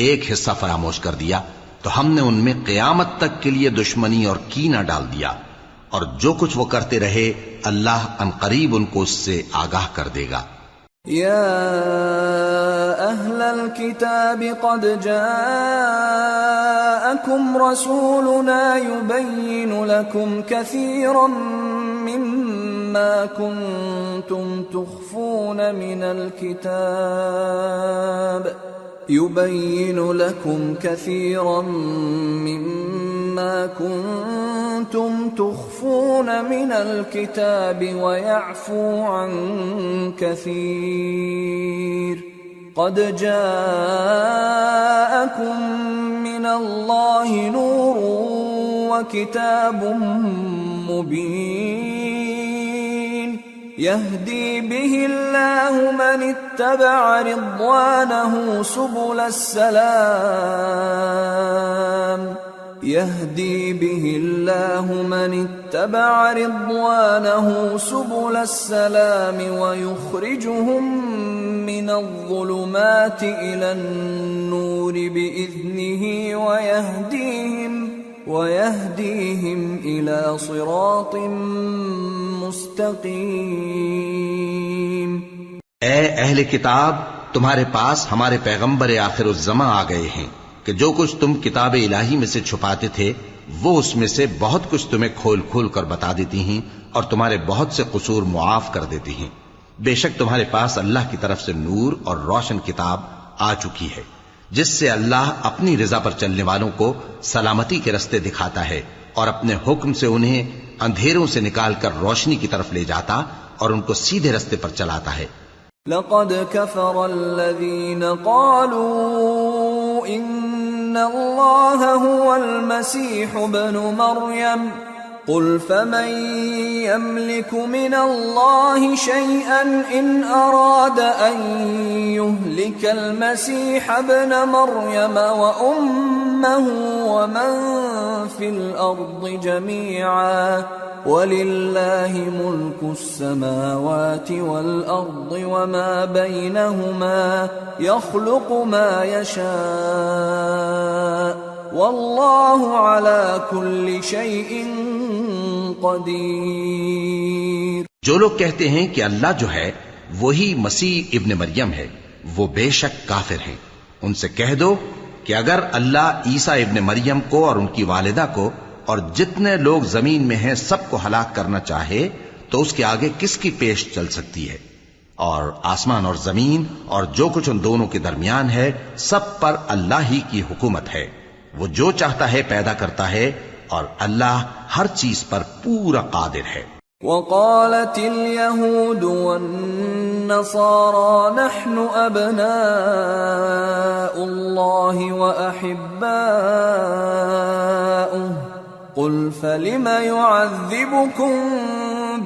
ایک حصہ فراموش کر دیا تو ہم نے ان میں قیامت تک کے لیے دشمنی اور کینہ ڈال دیا. اور جو کچھ وہ کرتے رہے اللہ عنقریب ان کو اس سے آگاہ کر دے گا. يا أهل الكتاب قد جاءكم رسولنا يبين لكم كثيرا مما كنتم تخفون من الكتاب ويعفو عن كثير قد جاءكم من الله نور وكتاب مبين يهدي به الله من اتبع رضوانه سبل السلام ويخرجهم من الظلمات إلى النور بإذنه ويهديهم إلى صراط مستقيم. اے اہل کتاب، تمہارے پاس ہمارے پیغمبر آخر الزماں آ گئے ہیں کہ جو کچھ تم کتاب الہی میں سے چھپاتے تھے وہ اس میں سے بہت کچھ تمہیں کھول کھول کر بتا دیتی ہیں اور تمہارے بہت سے قصور معاف کر دیتی ہیں. بے شک تمہارے پاس اللہ کی طرف سے نور اور روشن کتاب آ چکی ہے جس سے اللہ اپنی رضا پر چلنے والوں کو سلامتی کے رستے دکھاتا ہے اور اپنے حکم سے انہیں اندھیروں سے نکال کر روشنی کی طرف لے جاتا اور ان کو سیدھے رستے پر چلاتا ہے. لقد كفر الذين قالوا إن الله هو المسيح ابن مريم قل فمن يملك من الله شيئا إن أراد أن يهلك المسيح ابن مريم وأمه ومن في الأرض جميعا وَلِلَّهِ مُلْكُ السَّمَاوَاتِ وَالْأَرْضِ وَمَا بَيْنَهُمَا يَخْلُقُ مَا يَشَاءُ وَاللَّهُ عَلَى كُلِّ شَيْءٍ قَدِيرٌ. جو لوگ کہتے ہیں کہ اللہ جو ہے وہی مسیح ابن مریم ہے وہ بے شک کافر ہیں. ان سے کہہ دو کہ اگر اللہ عیسیٰ ابن مریم کو اور ان کی والدہ کو اور جتنے لوگ زمین میں ہیں سب کو ہلاک کرنا چاہے تو اس کے آگے کس کی پیش چل سکتی ہے؟ اور آسمان اور زمین اور جو کچھ ان دونوں کے درمیان ہے سب پر اللہ ہی کی حکومت ہے. وہ جو چاہتا ہے پیدا کرتا ہے اور اللہ ہر چیز پر پورا قادر ہے. وقالت اليهود والنصارى نحن أبناء الله وأحباؤه قل فلم يعذبكم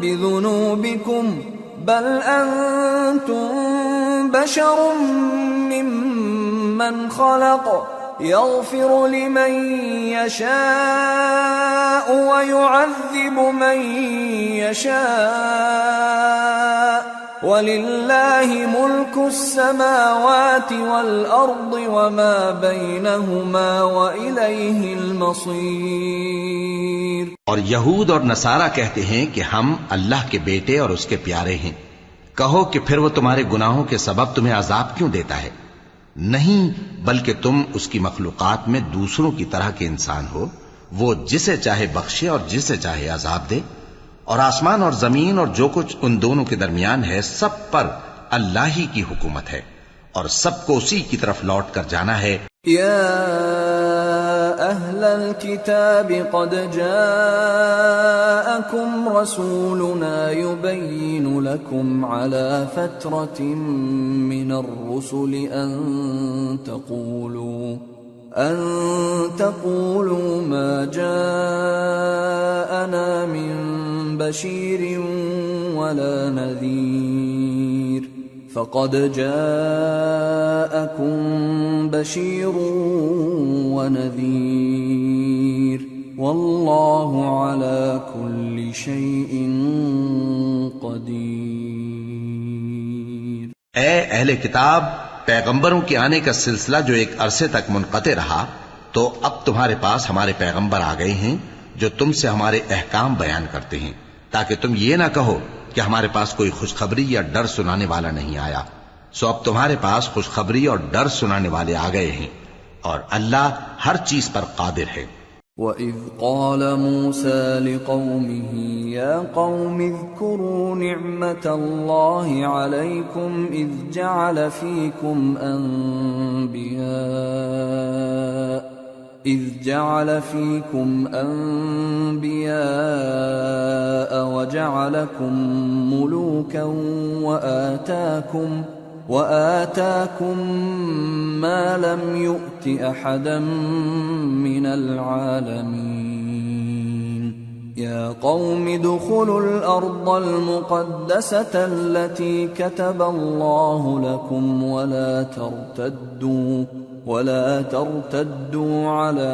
بذنوبكم بل أنتم بشر ممن خلق يغفر لمن يشاء ويعذب من يشاء ولله ملك السماوات والأرض وما بينهما وإليه المصير. اور یہود اور نصارہ کہتے ہیں کہ ہم اللہ کے بیٹے اور اس کے پیارے ہیں. کہو کہ پھر وہ تمہارے گناہوں کے سبب تمہیں عذاب کیوں دیتا ہے؟ نہیں، بلکہ تم اس کی مخلوقات میں دوسروں کی طرح کے انسان ہو. وہ جسے چاہے بخشے اور جسے چاہے عذاب دے. اور آسمان اور زمین اور جو کچھ ان دونوں کے درمیان ہے سب پر اللہ ہی کی حکومت ہے اور سب کو اسی کی طرف لوٹ کر جانا ہے. یا اہل الكتاب قد جاءکم رسولنا یبین لکم علی فترة من الرسل أن تقولوا ما جاءنا من بشير ولا نذير فقد جاءكم بشير ونذير والله على كل شيء قدير. اے اہل کتاب، پیغمبروں کے آنے کا سلسلہ جو ایک عرصے تک منقطع رہا، تو اب تمہارے پاس ہمارے پیغمبر آ گئے ہیں جو تم سے ہمارے احکام بیان کرتے ہیں، تاکہ تم یہ نہ کہو کہ ہمارے پاس کوئی خوشخبری یا ڈر سنانے والا نہیں آیا. سو اب تمہارے پاس خوشخبری اور ڈر سنانے والے آ گئے ہیں اور اللہ ہر چیز پر قادر ہے. وَإِذْ قَالَ مُوسَى لِقَوْمِهِ يَا قَوْمِ اذْكُرُوا نِعْمَةَ اللَّهِ عَلَيْكُمْ إِذْ جَعَلَ فِيكُمْ أَنْبِيَاءَ وَجَعَلَكُمْ مُلُوكًا وآتاكم ما لم يؤت أحدا من العالمين. يا قوم ادخلوا الأرض المقدسة التي كتب الله لكم ولا ترتدوا على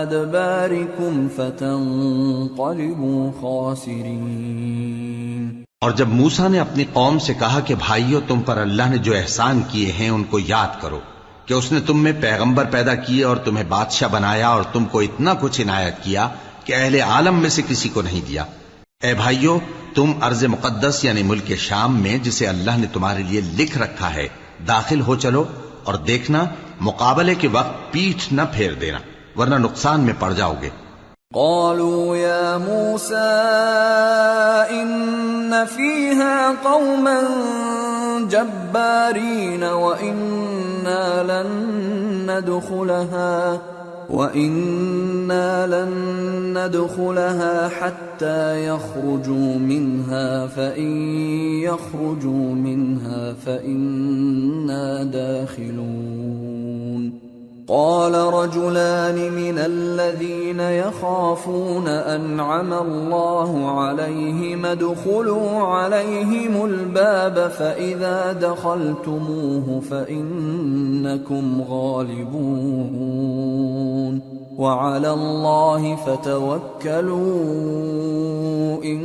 أدباركم فتنقلبوا خاسرين. اور جب موسیٰ نے اپنی قوم سے کہا کہ بھائیو، تم پر اللہ نے جو احسان کیے ہیں ان کو یاد کرو، کہ اس نے تم میں پیغمبر پیدا کیے اور تمہیں بادشاہ بنایا اور تم کو اتنا کچھ عنایت کیا کہ اہل عالم میں سے کسی کو نہیں دیا. اے بھائیو، تم ارض مقدس یعنی ملک شام میں، جسے اللہ نے تمہارے لیے لکھ رکھا ہے، داخل ہو چلو، اور دیکھنا مقابلے کے وقت پیٹھ نہ پھیر دینا، ورنہ نقصان میں پڑ جاؤ گے. قالوا يا موسى إن فيها قوما جبارين وإنا لن ندخلها حتى يخرجوا منها فإن يخرجوا منها فإنا داخلون. قال رجلان من الذين يخافون أنعم الله عليهم ادخلوا عليهم الباب فإذا دخلتموه فإنكم غالبون وعلى الله فتوكلوا إن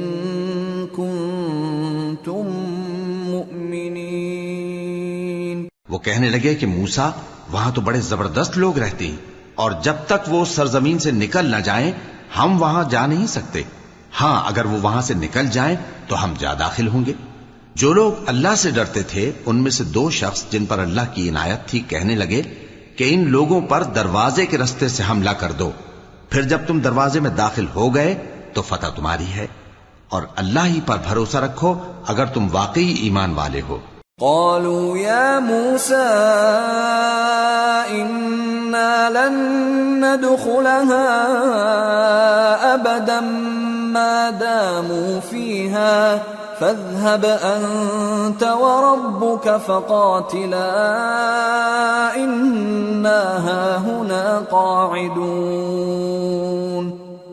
كنتم مؤمنين. وہ کہنے لگے کہ موسیٰ، وہاں تو بڑے زبردست لوگ رہتے ہیں، اور جب تک وہ سرزمین سے نکل نہ جائیں ہم وہاں جا نہیں سکتے. ہاں، اگر وہ وہاں سے نکل جائیں تو ہم جا داخل ہوں گے. جو لوگ اللہ سے ڈرتے تھے ان میں سے دو شخص جن پر اللہ کی عنایت تھی کہنے لگے کہ ان لوگوں پر دروازے کے رستے سے حملہ کر دو، پھر جب تم دروازے میں داخل ہو گئے تو فتح تمہاری ہے. اور اللہ ہی پر بھروسہ رکھو اگر تم واقعی ایمان والے ہو۔ قالوا يا موسى إنا لن ندخلها أبدا ما داموا فيها فاذهب أنت وربك فقاتلا إنا هاهنا قاعدون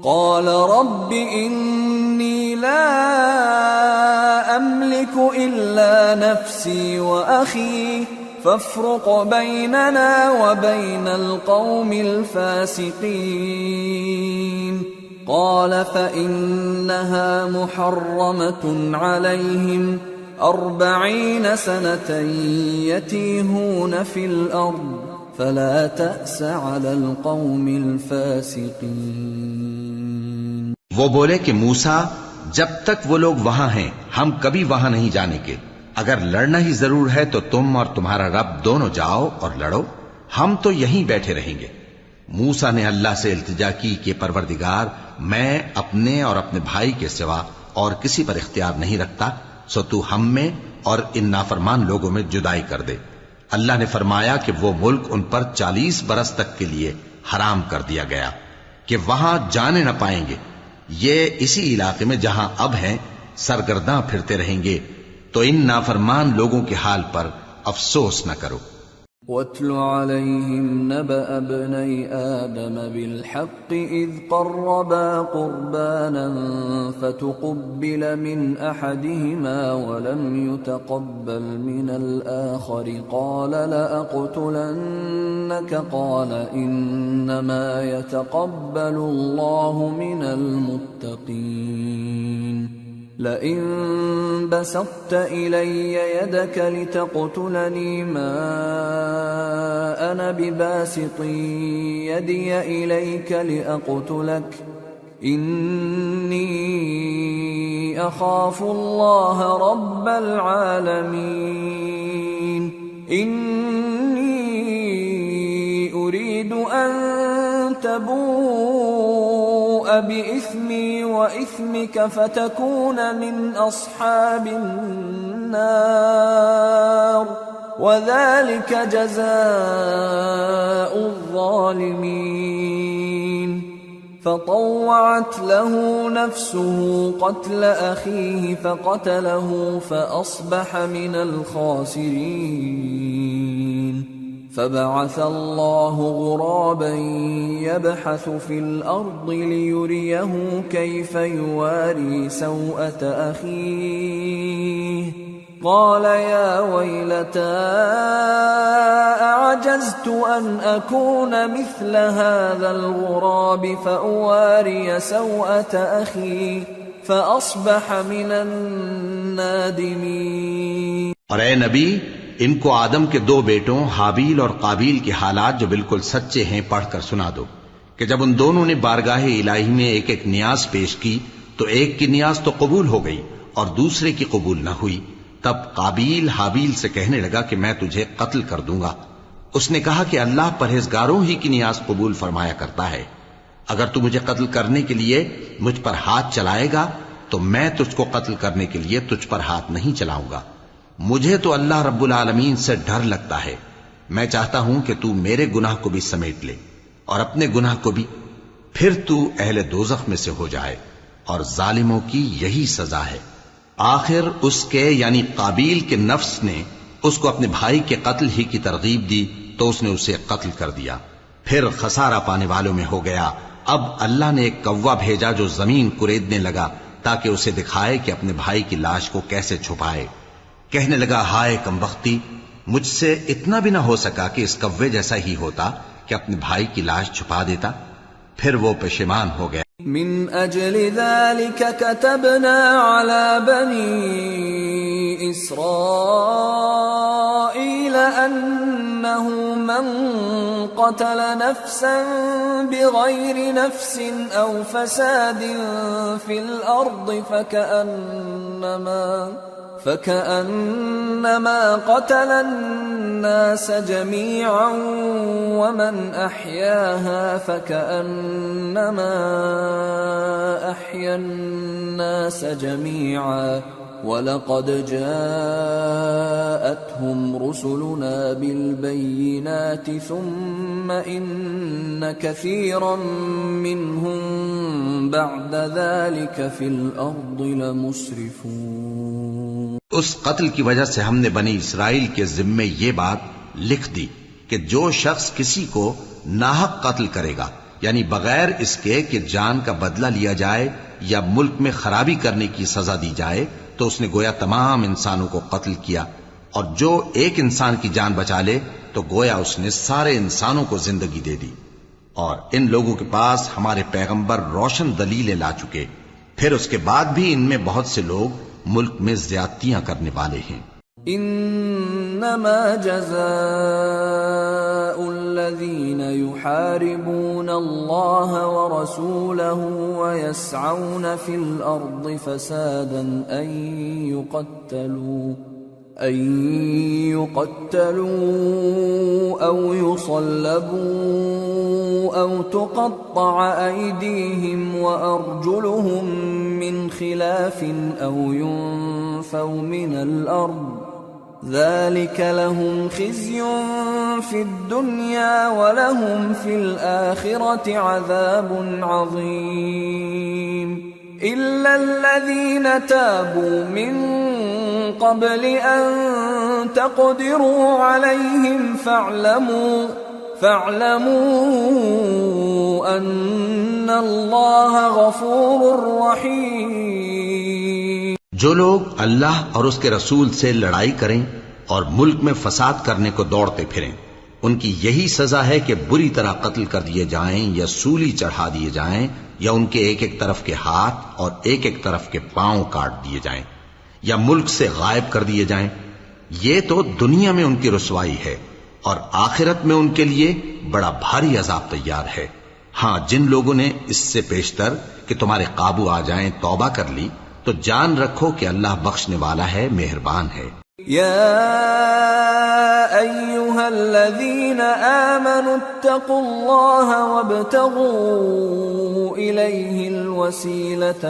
قال رب إني لا أملك إلا نفسي وأخي فافرق بيننا وبين القوم الفاسقين قال فإنها محرمة عليهم 40 سنة يتيهون في الأرض فلا تأس على القوم الفاسقين۔ وہ بولے کہ موسیٰ جب تک وہ لوگ وہاں ہیں ہم کبھی وہاں نہیں جانے کے، اگر لڑنا ہی ضرور ہے تو تم اور تمہارا رب دونوں جاؤ اور لڑو، ہم تو یہیں بیٹھے رہیں گے۔ موسیٰ نے اللہ سے التجا کی کہ پروردگار میں اپنے اور اپنے بھائی کے سوا اور کسی پر اختیار نہیں رکھتا، سو تو ہم میں اور ان نافرمان لوگوں میں جدائی کر دے۔ اللہ نے فرمایا کہ وہ ملک ان پر 40 برس تک کے لیے حرام کر دیا گیا کہ وہاں جانے نہ پائیں گے، یہ اسی علاقے میں جہاں اب ہیں سرگرداں پھرتے رہیں گے، تو ان نافرمان لوگوں کے حال پر افسوس نہ کرو۔ وَاتْلُ عَلَيْهِمْ نَبَأَ ابْنَيْ آدَمَ بِالْحَقِّ إِذْ قَرَّبَا قُرْبَانًا فَتُقُبِّلَ مِنْ أَحَدِهِمَا وَلَمْ يُتَقَبَّلْ مِنَ الْآخَرِ قَالَ لَأَقْتُلَنَّكَ قَالَ إِنَّمَا يَتَقَبَّلُ اللَّهُ مِنَ الْمُتَّقِينَ لئن بسطت إلي يدك لتقتلني ما أنا بباسط يدي إليك لأقتلك إني أخاف الله رب العالمين إني أريد أن تبوء بإثمي وإثمك فتكون من أصحاب النار وذلك جزاء الظالمين فطوعت له نفسه قتل أخيه فقتله فأصبح من الخاسرين فبعث الله غرابا يبحث في الأرض ليريه كيف يواري سوءة أخيه قال يا ويلتى أعجزت أن أكون مثل هذا الغراب فأواري سوءة أخي فأصبح من النادمين۔ اور اے نبی ان کو آدم کے 2 بیٹوں حابیل اور قابیل کے حالات جو بالکل سچے ہیں پڑھ کر سنا دو کہ جب ان دونوں نے بارگاہ الہی میں ایک ایک نیاز پیش کی تو ایک کی نیاز تو قبول ہو گئی اور دوسرے کی قبول نہ ہوئی، تب قابیل حابیل سے کہنے لگا کہ میں تجھے قتل کر دوں گا۔ اس نے کہا کہ اللہ پرہیزگاروں ہی کی نیاز قبول فرمایا کرتا ہے، اگر تو مجھے قتل کرنے کے لیے مجھ پر ہاتھ چلائے گا تو میں تجھ کو قتل کرنے کے لیے تجھ پر ہاتھ نہیں چلاؤں گا۔ مجھے تو اللہ رب العالمین سے ڈر لگتا ہے، میں چاہتا ہوں کہ تو میرے گناہ کو بھی سمیٹ لے اور اپنے گناہ کو بھی، پھر تو اہل دوزخ میں سے ہو جائے، اور ظالموں کی یہی سزا ہے۔ آخر اس کے یعنی قابیل کے نفس نے اس کو اپنے بھائی کے قتل ہی کی ترغیب دی تو اس نے اسے قتل کر دیا، پھر خسارہ پانے والوں میں ہو گیا۔ اب اللہ نے ایک کوا بھیجا جو زمین کریدنے لگا تاکہ اسے دکھائے کہ اپنے بھائی کی لاش کو کیسے چھپائے۔ کہنے لگا ہائے کمبختی، مجھ سے اتنا بھی نہ ہو سکا کہ اس کوے جیسا ہی ہوتا کہ اپنے بھائی کی لاش چھپا دیتا۔ پھر وہ پشیمان ہو گیا۔ من اجل ذلك كتبنا على بني اسرائيل انه من قتل نفسا بغير نفس او فساد في الارض فكأنما قتل الناس جميعا ومن أحياها فكأنما أحيا الناس جميعا وَلَقَدْ جَاءَتْهُمْ رُسُلُنَا بِالْبَيِّنَاتِ ثُمَّ إِنَّ كَثِيرًا مِّنْهُمْ بَعْدَ ذَلِكَ فِي الْأَرْضِ لَمُسْرِفُونَ۔ اس قتل کی وجہ سے ہم نے بنی اسرائیل کے ذمے یہ بات لکھ دی کہ جو شخص کسی کو ناحق قتل کرے گا، یعنی بغیر اس کے کہ جان کا بدلہ لیا جائے یا ملک میں خرابی کرنے کی سزا دی جائے، تو اس نے گویا تمام انسانوں کو قتل کیا، اور جو ایک انسان کی جان بچا لے تو گویا اس نے سارے انسانوں کو زندگی دے دی۔ اور ان لوگوں کے پاس ہمارے پیغمبر روشن دلیلیں لا چکے، پھر اس کے بعد بھی ان میں بہت سے لوگ ملک میں زیادتیاں کرنے والے ہیں۔ انما جزاء الذين يحاربون الله ورسوله ويسعون في الارض فسادا ان يقتلوا او يصلبوا او تقطع ايديهم وارجلهم من خلاف او ينفوا من الارض ذلك لهم خزي في الدنيا ولهم في الآخرة عذاب عظيم إلا الذين تابوا من قبل أن تقدروا عليهم فاعلموا أن الله غفور رحيم۔ جو لوگ اللہ اور اس کے رسول سے لڑائی کریں اور ملک میں فساد کرنے کو دوڑتے پھریں، ان کی یہی سزا ہے کہ بری طرح قتل کر دیے جائیں یا سولی چڑھا دیے جائیں یا ان کے ایک ایک طرف کے ہاتھ اور ایک ایک طرف کے پاؤں کاٹ دیے جائیں یا ملک سے غائب کر دیے جائیں۔ یہ تو دنیا میں ان کی رسوائی ہے، اور آخرت میں ان کے لیے بڑا بھاری عذاب تیار ہے۔ ہاں، جن لوگوں نے اس سے پیشتر کہ تمہارے قابو آ جائیں توبہ کر لی تو جان رکھو کہ اللہ بخشنے والا ہے، مہربان ہے۔ يا أيها الذين آمنوا اتقوا الله وابتغوا إليه الوسيلة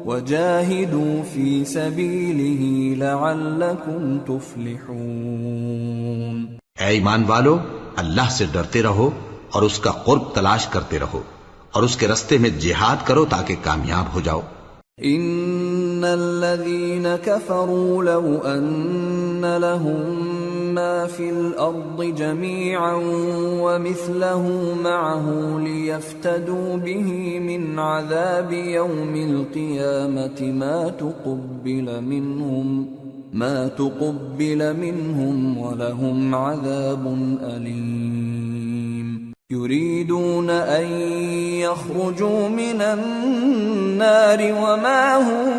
وجاهدوا في سبيله لعلكم تفلحون۔ اے ایمان والو، اللہ سے ڈرتے رہو اور اس کا قرب تلاش کرتے رہو اور اس کے رستے میں جہاد کرو تاکہ کامیاب ہو جاؤ۔ ان الذين كفروا لو ان لهم ما في الارض جميعا ومثله معه ليفتدوا به من عذاب يوم القيامة ما تقبل منهم ولهم عذاب أليم۔ يريدون أن يخرجوا من النار وما هم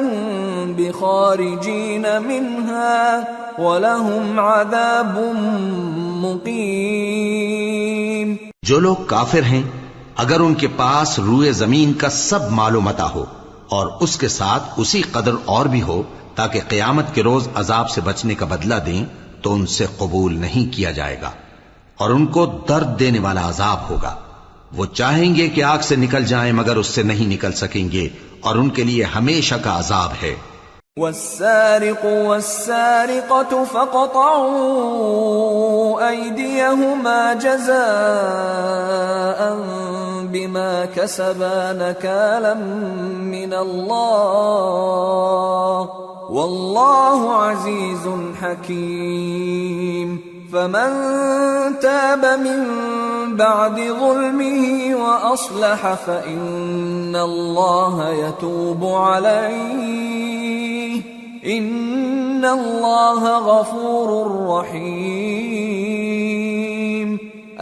بخارجين منها ولهم عذاب مقيم۔ جو لوگ کافر ہیں، اگر ان کے پاس روئے زمین کا سب مال و متاع ہو اور اس کے ساتھ اسی قدر اور بھی ہو تاکہ قیامت کے روز عذاب سے بچنے کا بدلہ دیں، تو ان سے قبول نہیں کیا جائے گا اور ان کو درد دینے والا عذاب ہوگا۔ وہ چاہیں گے کہ آگ سے نکل جائیں مگر اس سے نہیں نکل سکیں گے، اور ان کے لیے ہمیشہ کا عذاب ہے۔ والسارق والسارقة فاقطعوا أيديهما جزاء بما كسبا نكالا من الله والله عزيز حكيم۔ فمن تاب من بعد ظلمه وأصلح فإن الله يتوب عليه إن الله غفور رحيم۔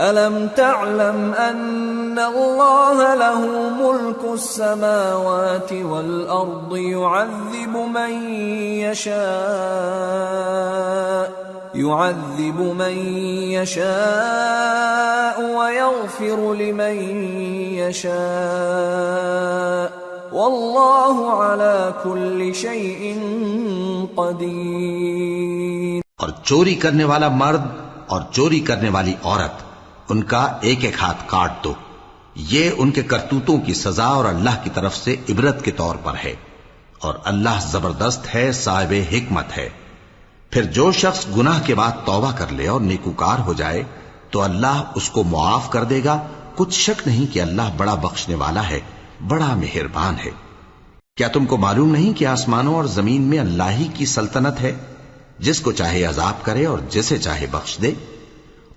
ألم تعلم أن الله له ملك السماوات والأرض يعذب من يشاء ويغفر لمن يشاء واللہ علی کل شیء قدیر۔ اور چوری کرنے والا مرد اور چوری کرنے والی عورت، ان کا ایک ایک ہاتھ کاٹ دو، یہ ان کے کرتوتوں کی سزا اور اللہ کی طرف سے عبرت کے طور پر ہے، اور اللہ زبردست ہے، صاحب حکمت ہے۔ پھر جو شخص گناہ کے بعد توبہ کر لے اور نیکوکار ہو جائے تو اللہ اس کو معاف کر دے گا، کچھ شک نہیں کہ اللہ بڑا بخشنے والا ہے، بڑا مہربان ہے۔ کیا تم کو معلوم نہیں کہ آسمانوں اور زمین میں اللہ ہی کی سلطنت ہے، جس کو چاہے عذاب کرے اور جسے چاہے بخش دے،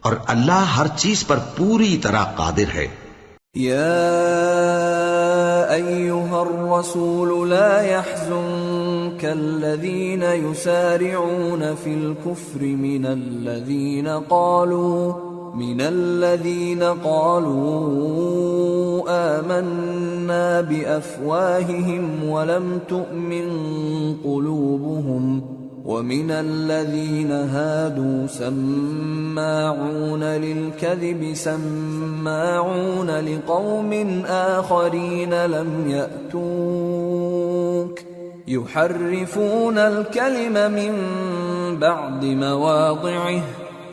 اور اللہ ہر چیز پر پوری طرح قادر ہے۔ یا ایھا الرسول لا يحزنك الذین یسارعون فی الكفر من الذین قالوا آمنا بأفواههم ولم تؤمن قلوبهم ومن الذين هادوا سماعون للكذب سماعون لقوم آخرين لم يأتوك يحرفون الكلم من بعد مواضعه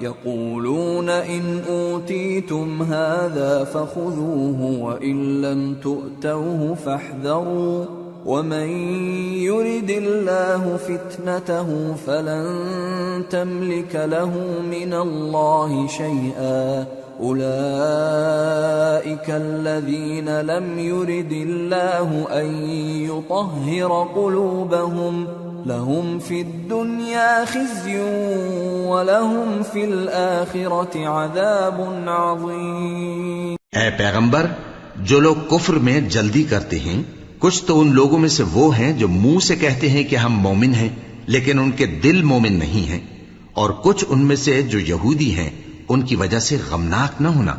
يقولون إن أوتيتم هذا فخذوه وإن لم تؤتوه فاحذروا ومن يرد الله فتنته فلن تملك له من الله شيئا أولئك الذين لم يرد الله أن يطهر قلوبهم لهم في الدنيا خزي ولهم في الآخرة عذاب عظيم۔ اے پیغمبر، جو لوگ کفر میں جلدی کرتے ہیں کچھ تو ان لوگوں میں سے وہ ہیں جو منہ سے کہتے ہیں کہ ہم مومن ہیں لیکن ان کے دل مومن نہیں ہیں، اور کچھ ان میں سے جو یہودی ہیں ان کی وجہ سے غمناک نہ ہونا۔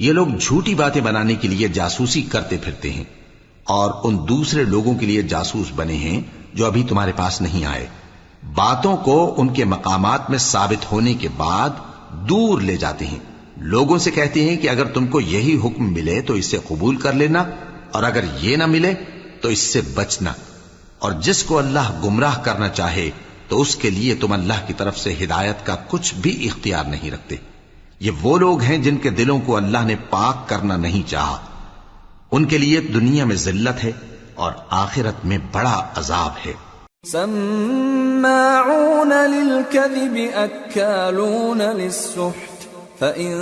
یہ لوگ جھوٹی باتیں بنانے کے لیے جاسوسی کرتے پھرتے ہیں اور ان دوسرے لوگوں کے لیے جاسوس بنے ہیں جو ابھی تمہارے پاس نہیں آئے، باتوں کو ان کے مقامات میں ثابت ہونے کے بعد دور لے جاتے ہیں، لوگوں سے کہتے ہیں کہ اگر تم کو یہی حکم ملے تو اسے قبول کر لینا، اور اگر یہ نہ ملے تو اس سے بچنا، اور جس کو اللہ گمراہ کرنا چاہے تو اس کے لیے تم اللہ کی طرف سے ہدایت کا کچھ بھی اختیار نہیں رکھتے۔ یہ وہ لوگ ہیں جن کے دلوں کو اللہ نے پاک کرنا نہیں چاہا، ان کے لیے دنیا میں ذلت ہے اور آخرت میں بڑا عذاب ہے۔ سماعون للكذب اکالون للسحت فإن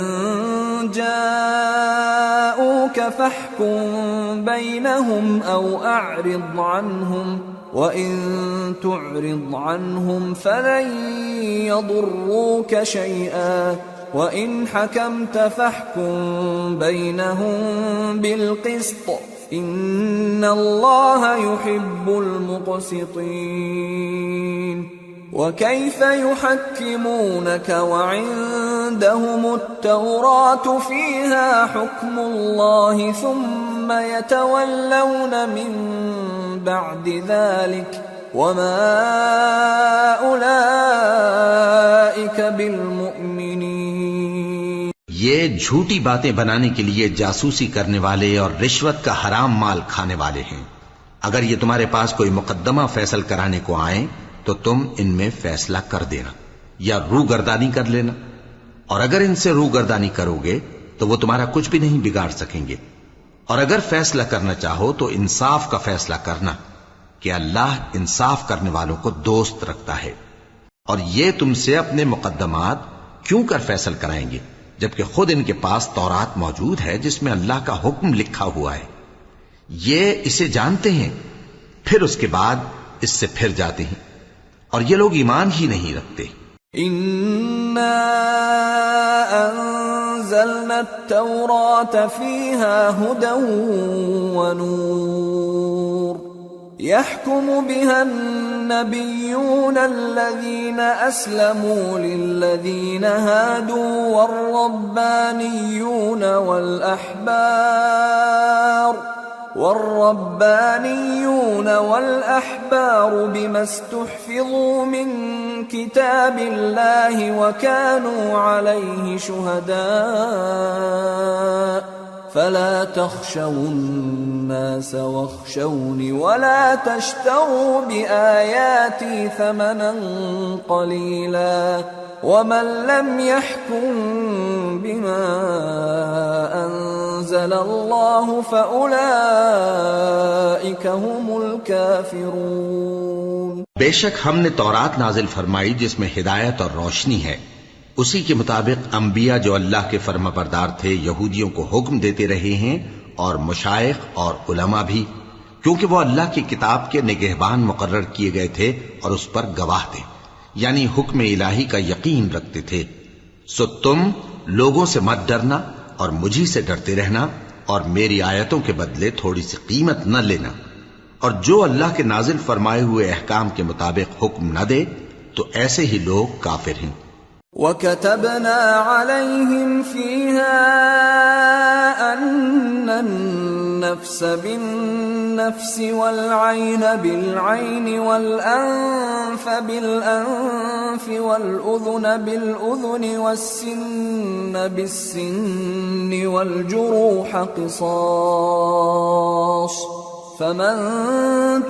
جاءوك فاحكم بينهم أو أعرض عنهم وإن تعرض عنهم فلن يضروك شيئا وإن حكمت فاحكم بينهم بالقسط إن الله يحب المقسطين۔ وكيف يحكمونك وعندهم التوراة فيها حكم الله ثم يتولون من بعد ذلك وما أولئك بالمؤمنين۔ یہ جھوٹی باتیں بنانے کے لیے جاسوسی کرنے والے اور رشوت کا حرام مال کھانے والے ہیں۔ اگر یہ تمہارے پاس کوئی مقدمہ فیصل کرانے کو آئیں تو تم ان میں فیصلہ کر دینا یا روگردانی کر لینا، اور اگر ان سے روگردانی کرو گے تو وہ تمہارا کچھ بھی نہیں بگاڑ سکیں گے، اور اگر فیصلہ کرنا چاہو تو انصاف کا فیصلہ کرنا کہ اللہ انصاف کرنے والوں کو دوست رکھتا ہے۔ اور یہ تم سے اپنے مقدمات کیوں کر فیصل کرائیں گے جبکہ خود ان کے پاس تورات موجود ہے جس میں اللہ کا حکم لکھا ہوا ہے۔ یہ اسے جانتے ہیں پھر اس کے بعد اس سے پھر جاتے ہیں، اور یہ لوگ ایمان ہی نہیں رکھتے۔ اِنَّا أَنزَلْنَا التَّوْرَاةَ فِيهَا هُدًى وَنُورٌ يَحْكُمُ بِهَا النَّبِيُّونَ الَّذِينَ أَسْلَمُوا لِلَّذِينَ هَادُوا والربانيون والأحبار بما استحفظوا من كتاب الله وكانوا عليه شهداء فلا تخشوا الناس واخشوني ولا تشتروا بآياتي ثمنا قليلا ومن لم يحكم بما أنزل الله فأولئك هم الكافرون۔ بے شک ہم نے تورات نازل فرمائی جس میں ہدایت اور روشنی ہے، اسی کے مطابق انبیاء جو اللہ کے فرما بردار تھے یہودیوں کو حکم دیتے رہے ہیں، اور مشائخ اور علماء بھی، کیونکہ وہ اللہ کی کتاب کے نگہبان مقرر کیے گئے تھے اور اس پر گواہ تھے، یعنی حکم الہی کا یقین رکھتے تھے۔ سو تم لوگوں سے مت ڈرنا اور مجھی سے ڈرتے رہنا، اور میری آیتوں کے بدلے تھوڑی سی قیمت نہ لینا، اور جو اللہ کے نازل فرمائے ہوئے احکام کے مطابق حکم نہ دے تو ایسے ہی لوگ کافر ہیں۔ وَكَتَبْنَا عَلَيْهِمْ فِيهَا أَنَّ النَّفْسَ بِالنَّفْسِ وَالْعَيْنَ بِالْعَيْنِ وَالْأَنفَ بِالْأَنفِ وَالْأُذُنَ بِالْأُذُنِ وَالسِّنَّ بِالسِّنِّ وَالْجُرُوحَ قِصَاصٌ فَمَن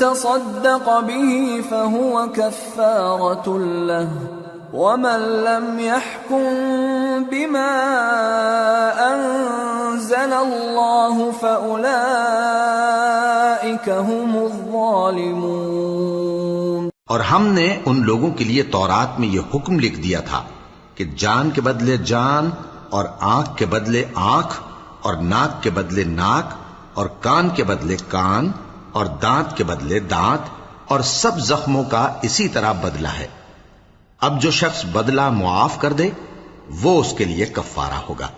تَصَدَّقَ بِهِ فَهُوَ كَفَّارَةٌ لَهُ وَمَن لَّمْ يَحْكُم بِمَا أَنزَلَ اللَّهُ فَأُولَئِكَ هُمُ الظَّالِمُونَ۔ اور ہم نے ان لوگوں کے لیے تورات میں یہ حکم لکھ دیا تھا کہ جان کے بدلے جان، اور آنکھ کے بدلے آنکھ، اور ناک کے بدلے ناک، اور کان کے بدلے کان، اور دانت کے بدلے دانت، اور سب زخموں کا اسی طرح بدلہ ہے۔ اب جو شخص بدلہ معاف کر دے وہ اس کے لیے کفارہ ہوگا،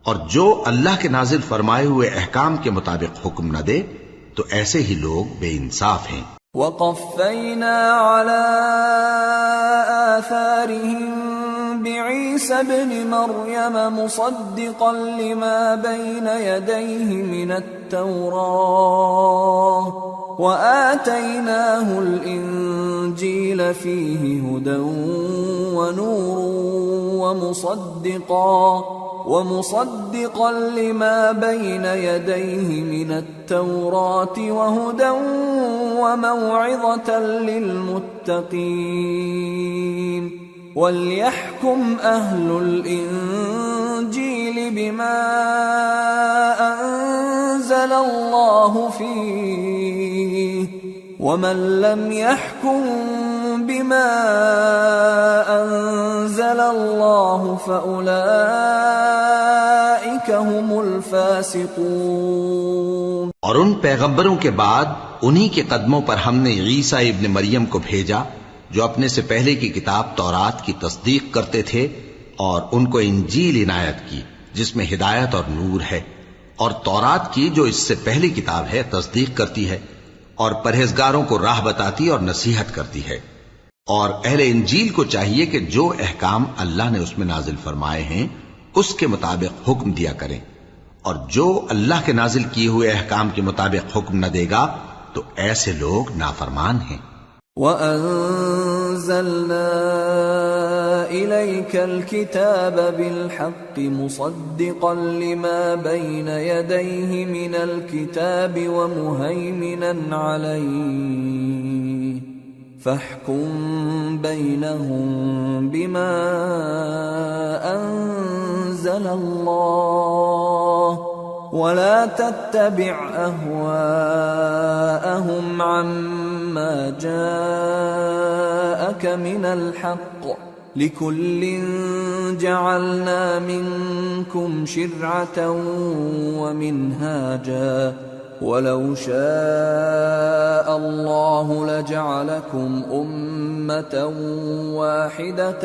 اور جو اللہ کے نازل فرمائے ہوئے احکام کے مطابق حکم نہ دے تو ایسے ہی لوگ بے انصاف ہیں۔ وَقَفَّيْنَا عَلَىٰ آثَارِهِم بِعِيسَى ابْنِ مَرْيَمَ مُصَدِّقًا لِمَا بَيْنَ يَدَيْهِ مِنَ التَّوْرَاةِ وَآتَيْنَاهُ الْإِنجِيلَ فِيهِ هُدًى وَنُورٌ وَمُصَدِّقًا لِمَا بَيْنَ يَدَيْهِ مِنَ التَّوْرَاةِ وَهُدًى وَمَوْعِظَةً لِّلْمُتَّقِينَ وَلْيَحْكُمْ أَهْلُ الْإِنجِيلِ بِمَا أَنزَلَ اللَّهُ فِيهِ وَمَن لَّمْ يَحْكُم بِمَا أَنزَلَ اللَّهُ فَأُولَئِكَ هُمُ الْفَاسِقُونَ۔ اور ان پیغمبروں کے بعد انہی کے قدموں پر ہم نے عیسیٰ ابن مریم کو بھیجا جو اپنے سے پہلے کی کتاب تورات کی تصدیق کرتے تھے، اور ان کو انجیل عنایت کی جس میں ہدایت اور نور ہے، اور تورات کی جو اس سے پہلی کتاب ہے تصدیق کرتی ہے، اور پرہیزگاروں کو راہ بتاتی اور نصیحت کرتی ہے۔ اور اہل انجیل کو چاہیے کہ جو احکام اللہ نے اس میں نازل فرمائے ہیں اس کے مطابق حکم دیا کریں، اور جو اللہ کے نازل کیے ہوئے احکام کے مطابق حکم نہ دے گا تو ایسے لوگ نافرمان ہیں۔ وَأَنزَلْنَا إِلَيْكَ الْكِتَابَ بِالْحَقِّ مُصَدِّقًا لِمَا بَيْنَ يَدَيْهِ مِنَ الْكِتَابِ وَمُهَيْمِنًا عَلَيْهِ فَاحْكُم بَيْنَهُم بِمَا أَنزَلَ اللَّهُ وَلَا تَتَّبِعْ أَهْوَاءَهُمْ عَمَّا جَاءَكَ مِنَ الْحَقِّ لِكُلٍّ جَعَلْنَا مِنكُمْ شِرْعَةً وَمِنْهَاجًا وَلَوْ شَاءَ اللَّهُ لَجَعَلَكُمْ أُمَّةً وَاحِدَةً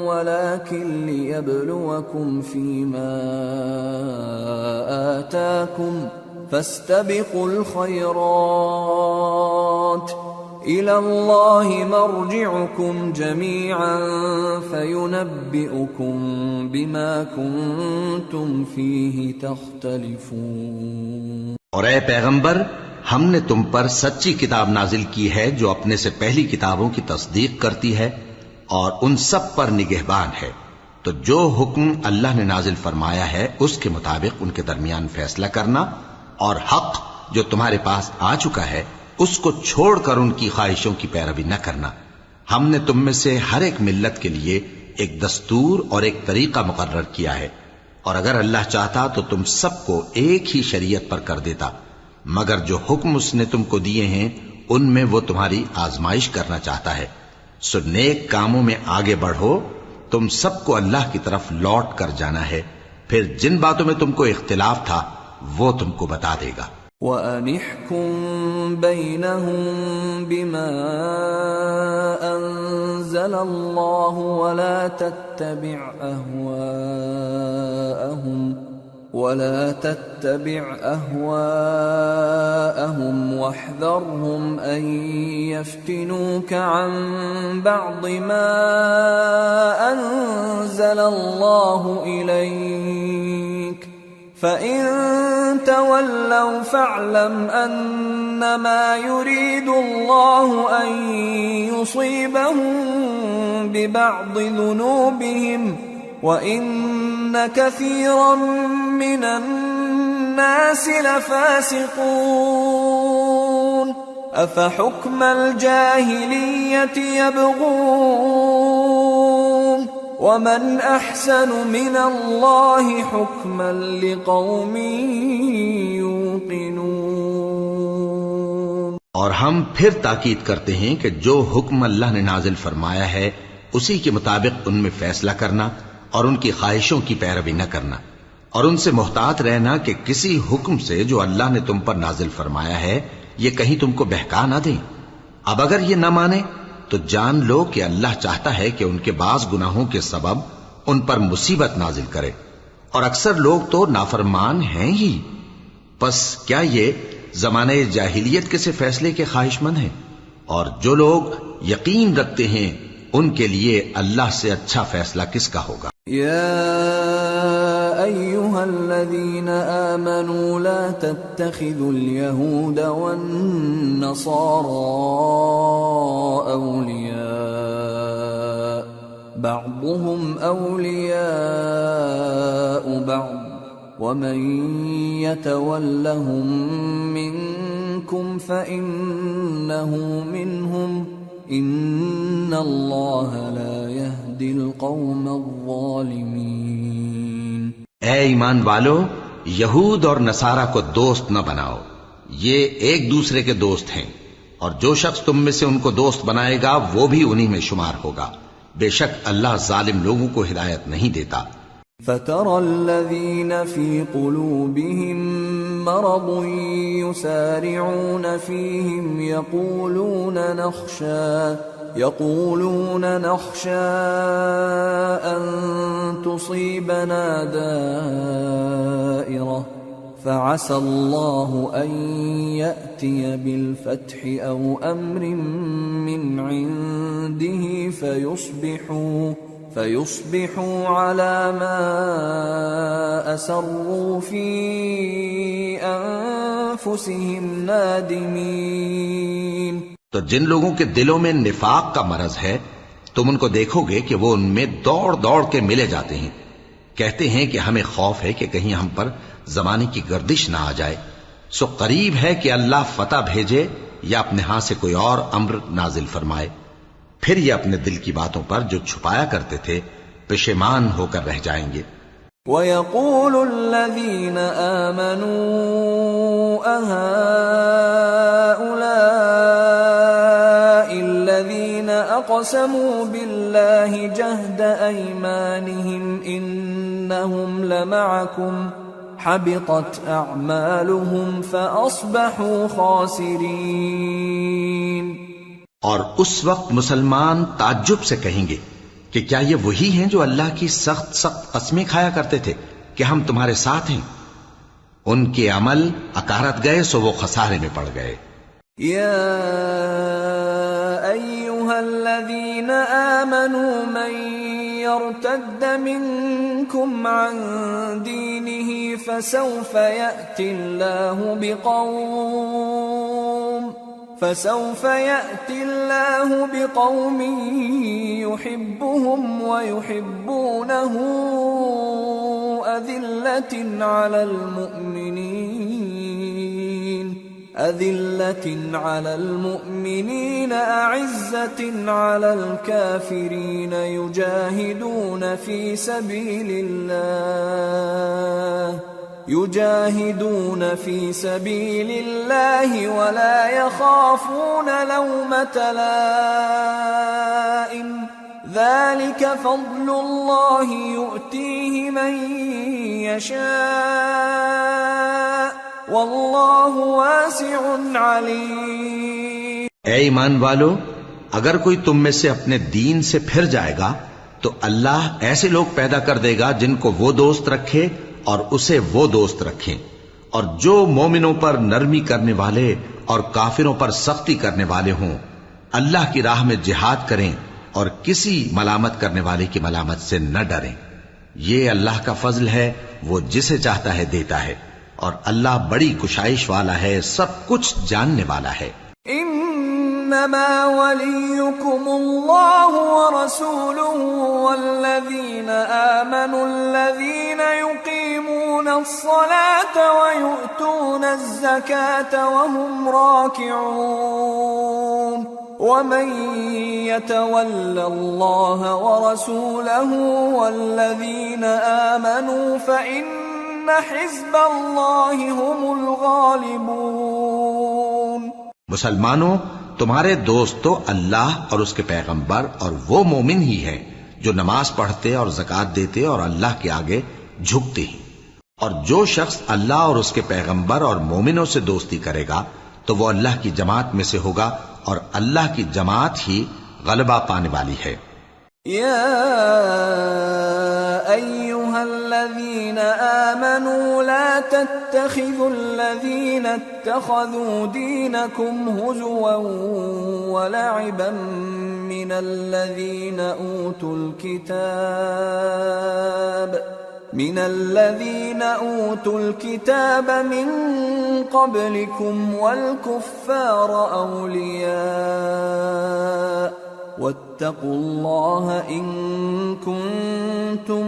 وَلَكِنْ لِيَبْلُوَكُمْ فِيمَا آتَاكُمْ فَاسْتَبِقُوا الْخَيْرَاتِ إِلَى اللَّهِ مَرْجِعُكُمْ جَمِيعًا فَيُنَبِّئُكُم بِمَا كُنتُمْ فِيهِ تَخْتَلِفُونَ۔ اور اے پیغمبر، ہم نے تم پر سچی کتاب نازل کی ہے جو اپنے سے پہلی کتابوں کی تصدیق کرتی ہے اور ان سب پر نگہبان ہے، تو جو حکم اللہ نے نازل فرمایا ہے اس کے مطابق ان کے درمیان فیصلہ کرنا، اور حق جو تمہارے پاس آ چکا ہے اس کو چھوڑ کر ان کی خواہشوں کی پیروی نہ کرنا۔ ہم نے تم میں سے ہر ایک ملت کے لیے ایک دستور اور ایک طریقہ مقرر کیا ہے، اور اگر اللہ چاہتا تو تم سب کو ایک ہی شریعت پر کر دیتا، مگر جو حکم اس نے تم کو دیے ہیں ان میں وہ تمہاری آزمائش کرنا چاہتا ہے۔ سو نیک کاموں میں آگے بڑھو، تم سب کو اللہ کی طرف لوٹ کر جانا ہے، پھر جن باتوں میں تم کو اختلاف تھا وہ تم کو بتا دے گا۔ وَأَنِ احْكُم بَيْنَهُم بِمَا أَنزَلَ اللَّهُ وَلَا تَتَّبِعْ أَهْوَاءَهُمْ وَاحْذَرْهُمْ أَن يَفْتِنُوكَ عَن بَعْضِ مَا أَنزَلَ اللَّهُ إِلَيْكَ فَإِن تَوَلَّوْا فَاعْلَمْ أَنَّمَا يُرِيدُ اللَّهُ أَن يُصِيبَهُم بِبَعْضِ ذُنُوبِهِمْ وَإِنَّ كَثِيرًا مِّنَ النَّاسِ لَفَاسِقُونَ أَفَحُكْمَ الْجَاهِلِيَّةِ يَبْغُونَ وَمَنْ أَحْسَنُ مِنَ اللَّهِ حُكْمًا لِقَوْمٍ يُوقِنُونَ۔ اور ہم پھر تاکید کرتے ہیں کہ جو حکم اللہ نے نازل فرمایا ہے اسی کے مطابق ان میں فیصلہ کرنا اور ان کی خواہشوں کی پیروی نہ کرنا، اور ان سے محتاط رہنا کہ کسی حکم سے جو اللہ نے تم پر نازل فرمایا ہے یہ کہیں تم کو بہکا نہ دیں۔ اب اگر یہ نہ مانے تو جان لو کہ اللہ چاہتا ہے کہ ان کے بعض گناہوں کے سبب ان پر مصیبت نازل کرے، اور اکثر لوگ تو نافرمان ہیں ہی۔ پس کیا یہ زمانے جاہلیت کے سے فیصلے کے خواہش مند ہیں؟ اور جو لوگ یقین رکھتے ہیں ان کے لیے اللہ سے اچھا فیصلہ کس کا ہوگا؟ يا أيها الذين آمنوا لا تتخذوا اليهود والنصارى أولياء بعضهم أولياء بعض ومن يتولهم منكم فإنه منهم ان اللہ لا يهدی القوم الظالمین۔ اے ایمان والو، یہود اور نصارہ کو دوست نہ بناؤ، یہ ایک دوسرے کے دوست ہیں، اور جو شخص تم میں سے ان کو دوست بنائے گا وہ بھی انہی میں شمار ہوگا، بے شک اللہ ظالم لوگوں کو ہدایت نہیں دیتا۔ فَتَرَى الَّذِينَ فِي قُلُوبِهِم مَّرَضٌ يُسَارِعُونَ فِيهِمْ يَقُولُونَ نَخْشَىٰ أَن تُصِيبَنَا دَائِرَةٌ فَعَسَى اللَّهُ أَن يَأْتِيَ بِالْفَتْحِ أَوْ أَمْرٍ مِّنْ عِندِهِ فَيُصْبِحُوا عَلَى مَا أَسَرُّوا فِي أَنفُسِهِمْ نَادِمِينَ۔ تو جن لوگوں کے دلوں میں نفاق کا مرض ہے تم ان کو دیکھو گے کہ وہ ان میں دوڑ دوڑ کے ملے جاتے ہیں، کہتے ہیں کہ ہمیں خوف ہے کہ کہیں ہم پر زمانے کی گردش نہ آ جائے۔ سو قریب ہے کہ اللہ فتح بھیجے یا اپنے ہاں سے کوئی اور امر نازل فرمائے، پھر یہ اپنے دل کی باتوں پر جو چھپایا کرتے تھے پشیمان ہو کر رہ جائیں گے۔ وَيَقُولُ الَّذِينَ آمَنُوا أَهَٰؤُلَاءِ الَّذِينَ أَقْسَمُوا بِاللَّهِ جَهْدَ أَيْمَانِهِمْ إِنَّهُمْ لَمَعَكُمْ حَبِطَتْ أَعْمَالُهُمْ فَأَصْبَحُوا خَاسِرِينَ۔ اور اس وقت مسلمان تعجب سے کہیں گے کہ کیا یہ وہی ہیں جو اللہ کی سخت سخت قسمیں کھایا کرتے تھے کہ ہم تمہارے ساتھ ہیں؟ ان کے عمل اکارت گئے سو وہ خسارے میں پڑ گئے۔ یا ایھا الذین آمنوا من یرتد منکم عن دینہ فسوف یأتی اللہ بقوم يحبهم ويحبونه أذلة على المؤمنين أعزة على الكافرين يجاهدون في سبيل الله ولا يخافون لومة لائم ذلك فضل الله يؤتيه من يشاء واللہ واسع علیم۔ اے ایمان والو، اگر کوئی تم میں سے اپنے دین سے پھر جائے گا تو اللہ ایسے لوگ پیدا کر دے گا جن کو وہ دوست رکھے اور اسے وہ دوست رکھیں، اور جو مومنوں پر نرمی کرنے والے اور کافروں پر سختی کرنے والے ہوں، اللہ کی راہ میں جہاد کریں اور کسی ملامت کرنے والے کی ملامت سے نہ ڈریں۔ یہ اللہ کا فضل ہے، وہ جسے چاہتا ہے دیتا ہے، اور اللہ بڑی کشائش والا ہے، سب کچھ جاننے والا ہے۔ انما وليكم الله ورسوله والذين آمنوا الذين يقيمون الصلاة ويؤتون الزكاة وهم راكعون ومن يتول الله ورسوله والذين آمنوا فإن حزب الله هم الغالبون۔ مسلمانوں، تمہارے دوست تو اللہ اور اس کے پیغمبر اور وہ مومن ہی ہیں جو نماز پڑھتے اور زکوٰۃ دیتے اور اللہ کے آگے جھکتے ہیں، اور جو شخص اللہ اور اس کے پیغمبر اور مومنوں سے دوستی کرے گا تو وہ اللہ کی جماعت میں سے ہوگا، اور اللہ کی جماعت ہی غلبہ پانے والی ہے۔ یا ایھا الذین آمنوا لا تتخذوا الذین اتخذوا دینکم ہزوا ولعبا من الذین اوتوا الكتاب من قبلكم والكفار اولیاء واتقوا اللہ ان کنتم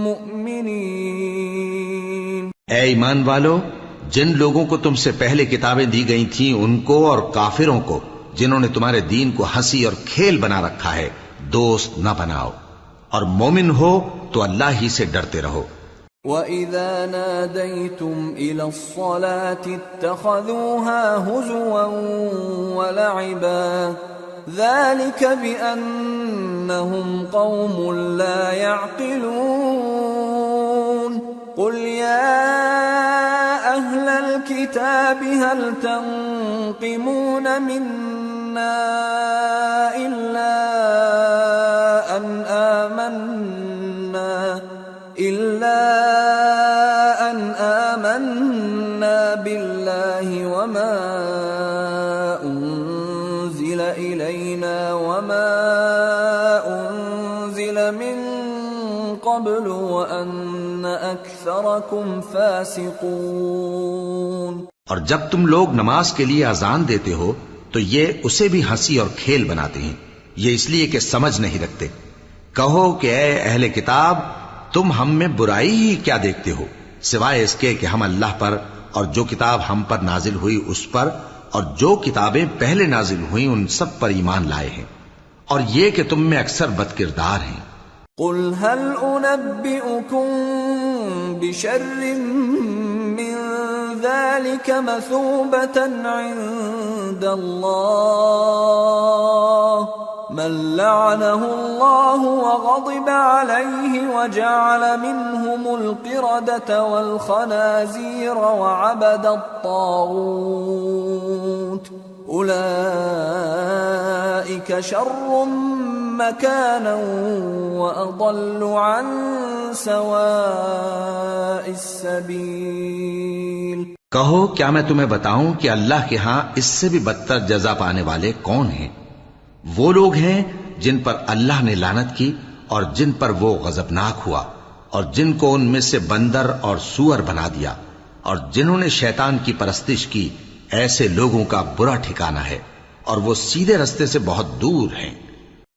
مؤمنین۔ اے ایمان والو، جن لوگوں کو تم سے پہلے کتابیں دی گئی تھیں ان کو اور کافروں کو جنہوں نے تمہارے دین کو ہنسی اور کھیل بنا رکھا ہے دوست نہ بناؤ، اور مومن ہو تو اللہ ہی سے ڈرتے رہو۔ وَإِذَا نَادَيْتُمْ إِلَى الصَّلَاةِ اتَّخَذُوهَا هُزُوًا وَلَعِبًا ذَلِكَ بِأَنَّهُمْ قَوْمٌ لَا يَعْقِلُونَ قُلْ يَا أَهْلَ الْكِتَابِ هَلْ تَنقِمُونَ مِنَّا إِلَّا أَنْ آمَنَّا بِاللَّهِ وَمَا أُنزِلَ إِلَيْنَا وَمَا أُنزِلَ مِن قَبْلُ وَأَنَّ أَكْثَرَكُمْ فَاسِقُونَ۔ اور جب تم لوگ نماز کے لیے اذان دیتے ہو تو یہ اسے بھی ہنسی اور کھیل بناتے ہیں، یہ اس لیے کہ سمجھ نہیں رکھتے۔ کہو کہ اے اہل کتاب، تم ہم میں برائی ہی کیا دیکھتے ہو، سوائے اس کے کہ ہم اللہ پر اور جو کتاب ہم پر نازل ہوئی اس پر اور جو کتابیں پہلے نازل ہوئیں ان سب پر ایمان لائے ہیں، اور یہ کہ تم میں اکثر بد کردار ہیں۔ قل هل انبئكم بشر من ذلك مثوبة عند الله من لعنه الله وغضب عليه وجعل منهم القردة والخنازير وعبد الطاغوت أولئك شر مكانا وأضل عن سواء السبيل۔ کہو کیا میں تمہیں بتاؤں کہ اللہ کے ہاں اس سے بھی بدتر جزا پانے والے کون ہیں؟ وہ لوگ ہیں جن پر اللہ نے لعنت کی اور جن پر وہ غضبناک ہوا، اور جن کو ان میں سے بندر اور سور بنا دیا، اور جنہوں نے شیطان کی پرستش کی، ایسے لوگوں کا برا ٹھکانہ ہے، اور وہ سیدھے رستے سے بہت دور ہیں۔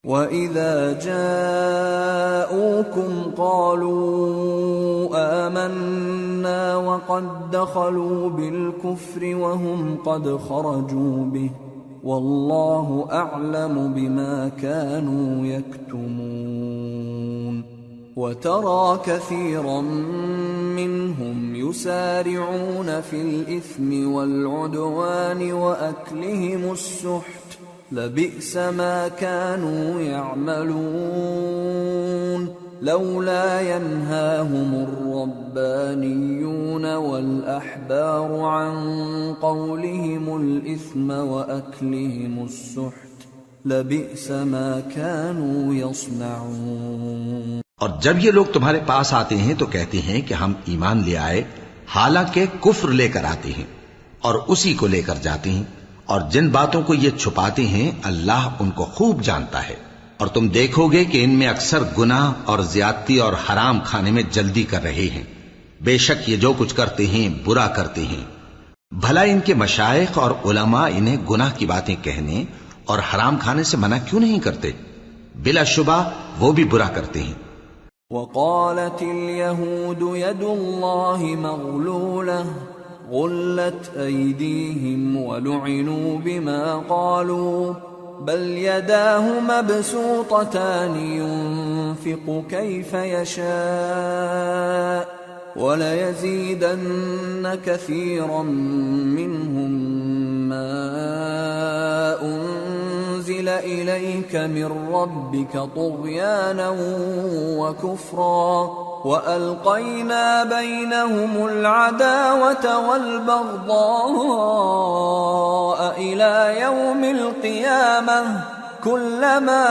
وَإِذَا جَاءُوكُمْ قَالُوا آمَنَّا وَقَدْ دَخَلُوا بِالْكُفْرِ وَهُمْ قَدْ خَرَجُوا بِهِ وَاللَّهُ أَعْلَمُ بِمَا كَانُوا يَكْتُمُونَ وَتَرَى كَثِيرًا مِّنْهُمْ يُسَارِعُونَ فِي الْإِثْمِ وَالْعُدْوَانِ وَأَكْلِهِمُ السُّحْتَ لبئس ما كانوا يعملون لولا ينهاهم الربانيون والأحبار عن قولهم الإثم وأكلهم السحت لبئس ما كانوا يصنعون۔ اور جب یہ لوگ تمہارے پاس آتے ہیں تو کہتے ہیں کہ ہم ایمان لے آئے، حالانکہ کفر لے کر آتے ہیں اور اسی کو لے کر جاتے ہیں، اور جن باتوں کو یہ چھپاتے ہیں اللہ ان کو خوب جانتا ہے۔ اور تم دیکھو گے کہ ان میں اکثر گناہ اور زیادتی اور حرام کھانے میں جلدی کر رہے ہیں، بے شک یہ جو کچھ کرتے ہیں برا کرتے ہیں۔ بھلا ان کے مشائخ اور علماء انہیں گناہ کی باتیں کہنے اور حرام کھانے سے منع کیوں نہیں کرتے؟ بلا شبہ وہ بھی برا کرتے ہیں۔ وقالت اليهود يد الله مغلولة غلت أيديهم ولعنوا بما قالوا بل يداه مبسوطتان ينفق كيف يشاء وليزيدن كثيرا منهم ما أنزل إليك من ربك طغيانا وكفرا وألقينا بينهم العداوة والبغضاء إلى يوم القيامة كلما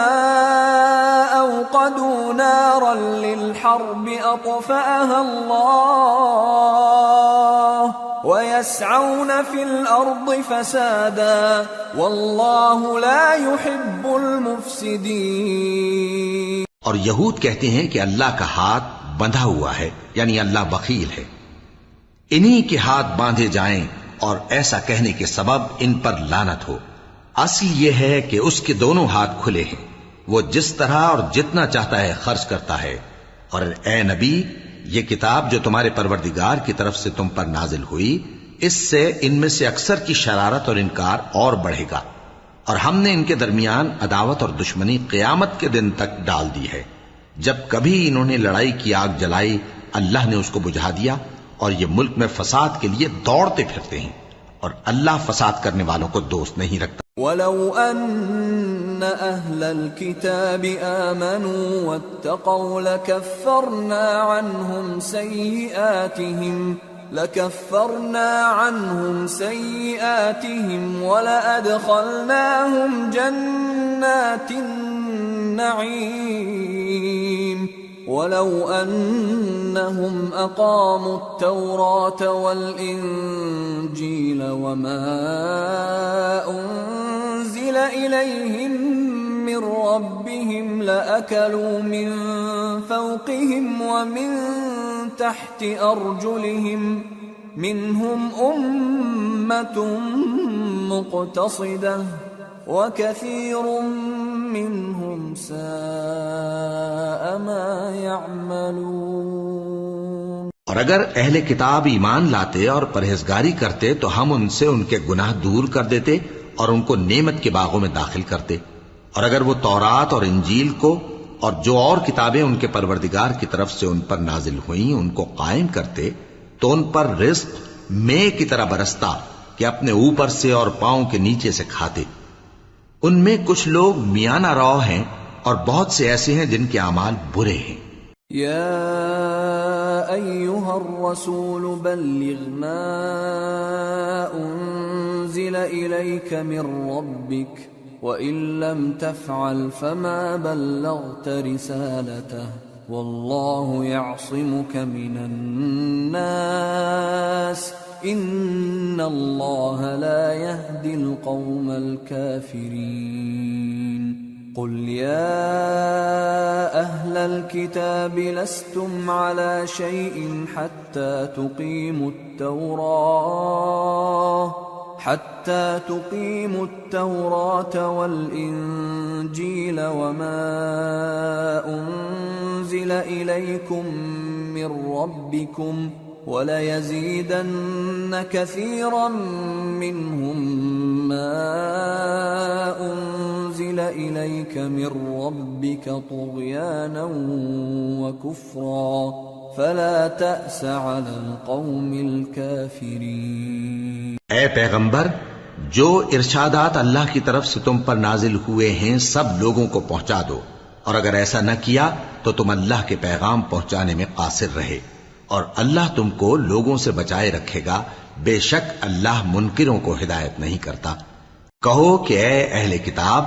أوقدوا نارا للحرب أطفأها الله ويسعون في الأرض فسادا والله لا يحب المفسدين۔ اور یہود کہتے ہیں کہ اللہ کا ہاتھ بندھا ہوا ہے، یعنی اللہ بخیل ہے، انہی کے ہاتھ باندھے جائیں اور ایسا کہنے کے سبب ان پر لعنت ہو۔ اصل یہ ہے کہ اس کے دونوں ہاتھ کھلے ہیں، وہ جس طرح اور جتنا چاہتا ہے خرچ کرتا ہے۔ اور اے نبی، یہ کتاب جو تمہارے پروردگار کی طرف سے تم پر نازل ہوئی، اس سے ان میں سے اکثر کی شرارت اور انکار اور بڑھے گا، اور ہم نے ان کے درمیان عداوت اور دشمنی قیامت کے دن تک ڈال دی ہے۔ جب کبھی انہوں نے لڑائی کی آگ جلائی، اللہ نے اس کو بجھا دیا، اور یہ ملک میں فساد کے لیے دوڑتے پھرتے ہیں، اور اللہ فساد کرنے والوں کو دوست نہیں رکھتا۔ وَلَوْ أَنَّ أَهْلَ الْكِتَابِ آمَنُوا وَاتَّقَوْا لَكَفَّرْنَا عَنْهُمْ سَيِّئَاتِهِمْ وَلَأَدْخَلْنَاهُمْ جَنَّاتِ النَّعِيمِ وَلَوْ أَنَّهُمْ أَقَامُوا التَّوْرَاةَ وَالْإِنْجِيلَ وَمَا أُنْزِلَ إِلَيْهِمْ مِنْ رَبِّهِمْ لَأَكَلُوا مِنْ فَوْقِهِمْ وَمِنْ تَحْتِ أَرْجُلِهِمْ مِنْهُمْ أُمَّةٌ مُقْتَصِدَةٌ وَكَثِيرٌ مِّنْهُمْ سَاءَ مَا يَعْمَلُونَ۔ اور اگر اہل کتاب ایمان لاتے اور پرہیزگاری کرتے تو ہم ان سے ان کے گناہ دور کر دیتے اور ان کو نعمت کے باغوں میں داخل کرتے۔ اور اگر وہ تورات اور انجیل کو اور جو اور کتابیں ان کے پروردگار کی طرف سے ان پر نازل ہوئیں ان کو قائم کرتے تو ان پر رزق مے کی طرح برستا کہ اپنے اوپر سے اور پاؤں کے نیچے سے کھاتے۔ ان میں کچھ لوگ میانہ رو ہیں اور بہت سے ایسے ہیں جن کے اعمال برے ہیں۔ یا ایھا الرسول بلغ ما انزل الیک من ربک وَإِن لَّمْ تَفْعَلْ فَمَا بَلَّغْتَ رِسَالَتَهُ وَاللَّهُ يَعْصِمُكَ مِنَ النَّاسِ إِنَّ اللَّهَ لَا يَهْدِي الْقَوْمَ الْكَافِرِينَ۔ قُلْ يَا أَهْلَ الْكِتَابِ لَسْتُمْ عَلَى شَيْءٍ حَتَّى تُقِيمُوا التَّوْرَاةَ حتى تقيموا التوراة والإنجيل وما أنزل إليكم من ربكم وليزيدن كثيرا منهم ما أنزل إليك من ربك طغيانا وكفرا فلا تأس على القوم الكافرين۔ اے پیغمبر، جو ارشادات اللہ کی طرف سے تم پر نازل ہوئے ہیں سب لوگوں کو پہنچا دو، اور اگر ایسا نہ کیا تو تم اللہ کے پیغام پہنچانے میں قاصر رہے، اور اللہ تم کو لوگوں سے بچائے رکھے گا، بے شک اللہ منکروں کو ہدایت نہیں کرتا۔ کہو کہ اے اہل کتاب،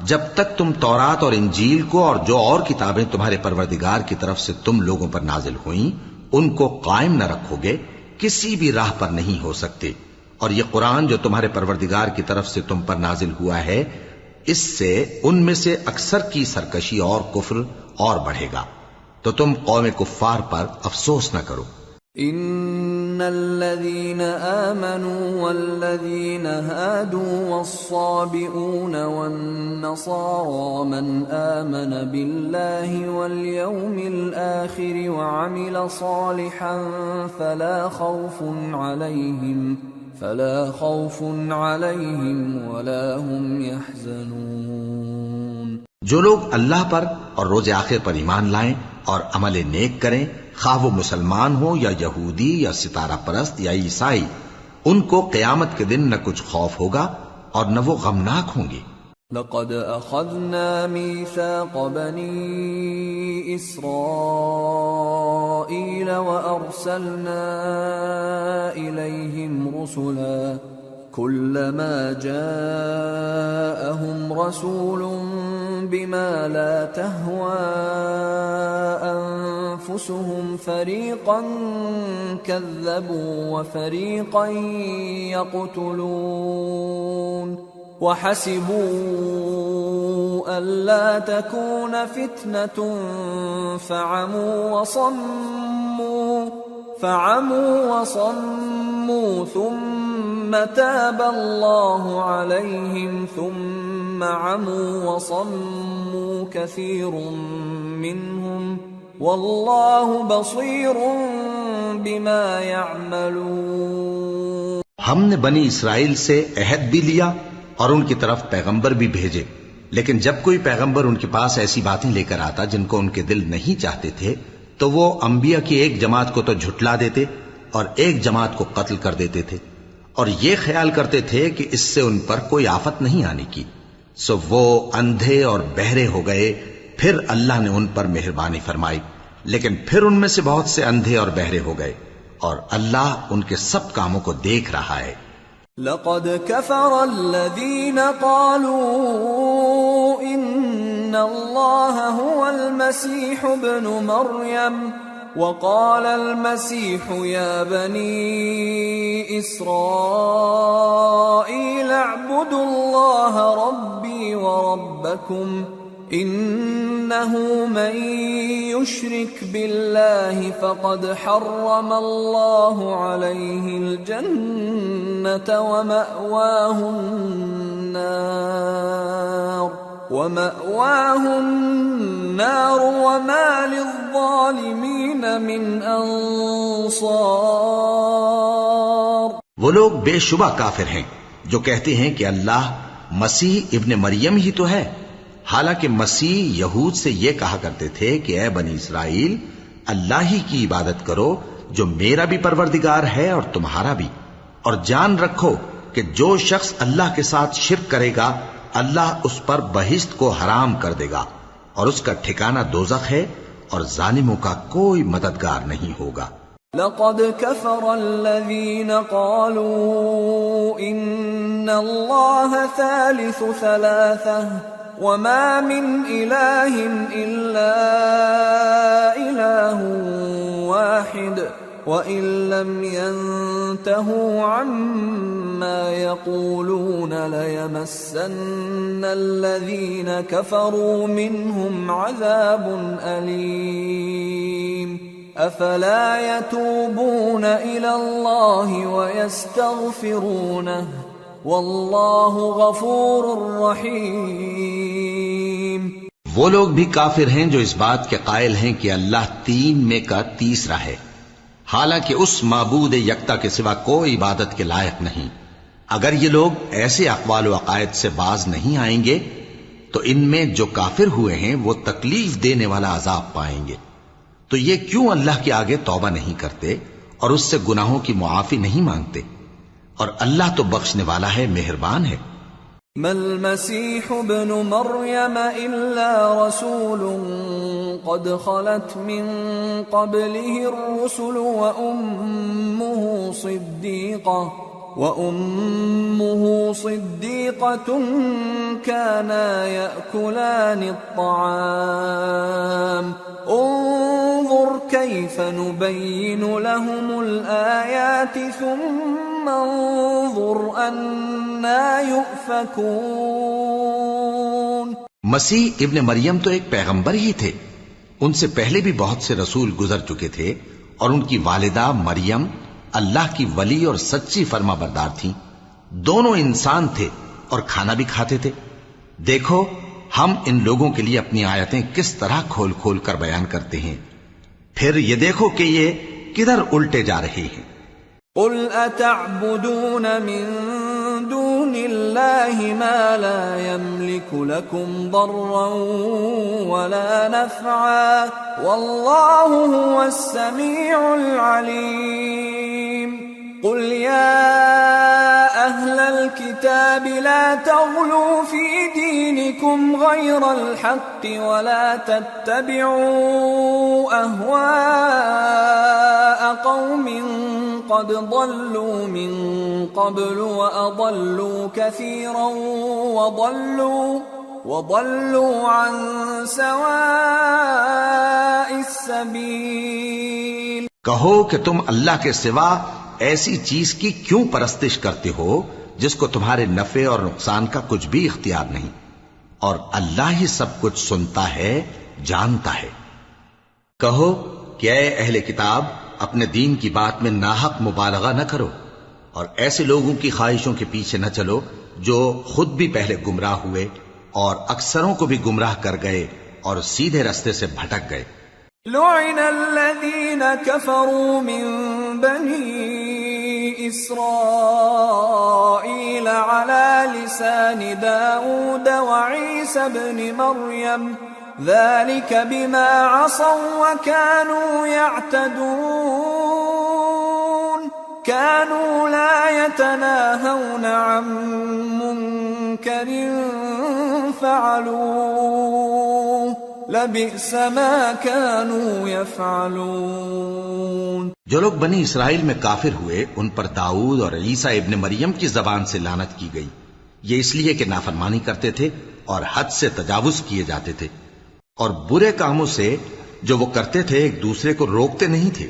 جب تک تم تورات اور انجیل کو اور جو اور کتابیں تمہارے پروردگار کی طرف سے تم لوگوں پر نازل ہوئیں ان کو قائم نہ رکھو گے، کسی بھی راہ پر نہیں ہو سکتے، اور یہ قرآن جو تمہارے پروردگار کی طرف سے تم پر نازل ہوا ہے، اس سے ان میں سے اکثر کی سرکشی اور کفر اور بڑھے گا، تو تم قوم کفار پر افسوس نہ کرو۔ ان الذين آمنوا والذين هادوا والصابئون والنصارى من آمن بالله واليوم الآخر وعمل صالحا فلا خوف عليهم ولا هم يحزنون۔ جو لوگ اللہ پر اور روز آخر پر ایمان لائیں اور عمل نیک کریں، خواہ وہ مسلمان ہو یا یہودی یا ستارہ پرست یا عیسائی، ان کو قیامت کے دن نہ کچھ خوف ہوگا اور نہ وہ غمناک ہوں گے۔ لقد اخذنا ميثاق بني اسرائيل وارسلنا اليهم رسلا كلما جاءهم رسول بما لا تهوى أنفسهم فريقا كذبوا وفريقا يقتلون وحسبوا ألا تكون فتنة فعموا وصموا ثم تاب الله عليهم ثم عموا وصموا كثير منهم والله بصير بما يعملون۔ ہم نے بنی اسرائیل سے عہد بھی لیا اور ان کی طرف پیغمبر بھی بھیجے، لیکن جب کوئی پیغمبر ان کے پاس ایسی باتیں لے کر آتا جن کو ان کے دل نہیں چاہتے تھے تو وہ انبیاء کی ایک جماعت کو تو جھٹلا دیتے اور ایک جماعت کو قتل کر دیتے تھے، اور یہ خیال کرتے تھے کہ اس سے ان پر کوئی آفت نہیں آنے کی، سو وہ اندھے اور بہرے ہو گئے۔ پھر اللہ نے ان پر مہربانی فرمائی، لیکن پھر ان میں سے بہت سے اندھے اور بہرے ہو گئے، اور اللہ ان کے سب کاموں کو دیکھ رہا ہے۔ لقد كفر الذين قالوا إن الله هو المسيح ابن مريم وقال المسيح يا بني إسرائيل اعبدوا الله ربي وربكم إنه من يشرك بالله فقد حرم الله عليه الجنة ومأواه النار وما للظالمين من أنصار۔ وہ لوگ بے شبہ کافر ہیں جو کہتے ہیں کہ اللہ مسیح ابن مریم ہی تو ہے، حالانکہ مسیح یہود سے یہ کہا کرتے تھے کہ اے بنی اسرائیل، اللہ ہی کی عبادت کرو جو میرا بھی پروردگار ہے اور تمہارا بھی، اور جان رکھو کہ جو شخص اللہ کے ساتھ شرک کرے گا اللہ اس پر بہشت کو حرام کر دے گا، اور اس کا ٹھکانہ دوزخ ہے، اور ظالموں کا کوئی مددگار نہیں ہوگا۔ لقد كفر الذين قالوا إن الله ثالث ثلاثة وما من إله إلا إله واحد وإن لم ينتهوا عما يقولون ليمسن الذين كفروا منهم عذاب أليم أفلا يتوبون إلى الله ويستغفرونه واللہ غفور رحیم۔ وہ لوگ بھی کافر ہیں جو اس بات کے قائل ہیں کہ اللہ تین میں کا تیسرا ہے، حالانکہ اس معبود یکتا کے سوا کوئی عبادت کے لائق نہیں۔ اگر یہ لوگ ایسے اقوال و عقائد سے باز نہیں آئیں گے تو ان میں جو کافر ہوئے ہیں وہ تکلیف دینے والا عذاب پائیں گے۔ تو یہ کیوں اللہ کے آگے توبہ نہیں کرتے اور اس سے گناہوں کی معافی نہیں مانگتے؟ اور اللہ تو بخشنے والا ہے، مہربان ہے۔ ما المسيح ابن مريم إلا رسول قد خلت من قبله الرسل وأمه صديقة كانا يأكلان الطعام انظر كيف نبين لهم الآيات ثم انظر أنا يؤفكون۔ مسیح ابن مریم تو ایک پیغمبر ہی تھے، ان سے پہلے بھی بہت سے رسول گزر چکے تھے، اور ان کی والدہ مریم اللہ کی ولی اور سچی فرما بردار تھیں، دونوں انسان تھے اور کھانا بھی کھاتے تھے۔ دیکھو ہم ان لوگوں کے لیے اپنی آیتیں کس طرح کھول کھول کر بیان کرتے ہیں، پھر یہ دیکھو کہ یہ کدھر الٹے جا رہے ہیں۔ قل اتعبدون من دون اللہ ما لا يملك لكم ضرا ولا نفعا واللہ هو السمیع العلیم۔ قل یا اہل الكتاب لا تغلوا في دینکم غیر الحق ولا تتبعوا اہواء قوم قد ضلوا من قبل وأضلوا كثيرا وضلوا عن سواء السبيل۔ کہو کہ تم اللہ کے سوا ایسی چیز کی کیوں پرستش کرتے ہو جس کو تمہارے نفع اور نقصان کا کچھ بھی اختیار نہیں، اور اللہ ہی سب کچھ سنتا ہے، جانتا ہے۔ کہو کہ اے اہل کتاب، اپنے دین کی بات میں ناحق مبالغہ نہ کرو، اور ایسے لوگوں کی خواہشوں کے پیچھے نہ چلو جو خود بھی پہلے گمراہ ہوئے اور اکثروں کو بھی گمراہ کر گئے اور سیدھے رستے سے بھٹک گئے۔ لعن الذین کفروا من بنی اسرائیل علی لسان داود وعیسی بن مریم ذلك بما عصوا وكانوا يعتدون كانوا لا يتناهون عن منكر فعلوه لبئس ما كانوا يفعلون۔ جو لوگ بنی اسرائیل میں کافر ہوئے ان پر داؤد اور عیسیٰ ابن مریم کی زبان سے لعنت کی گئی، یہ اس لیے کہ نافرمانی کرتے تھے اور حد سے تجاوز کیے جاتے تھے، اور برے کاموں سے جو وہ کرتے تھے ایک دوسرے کو روکتے نہیں تھے،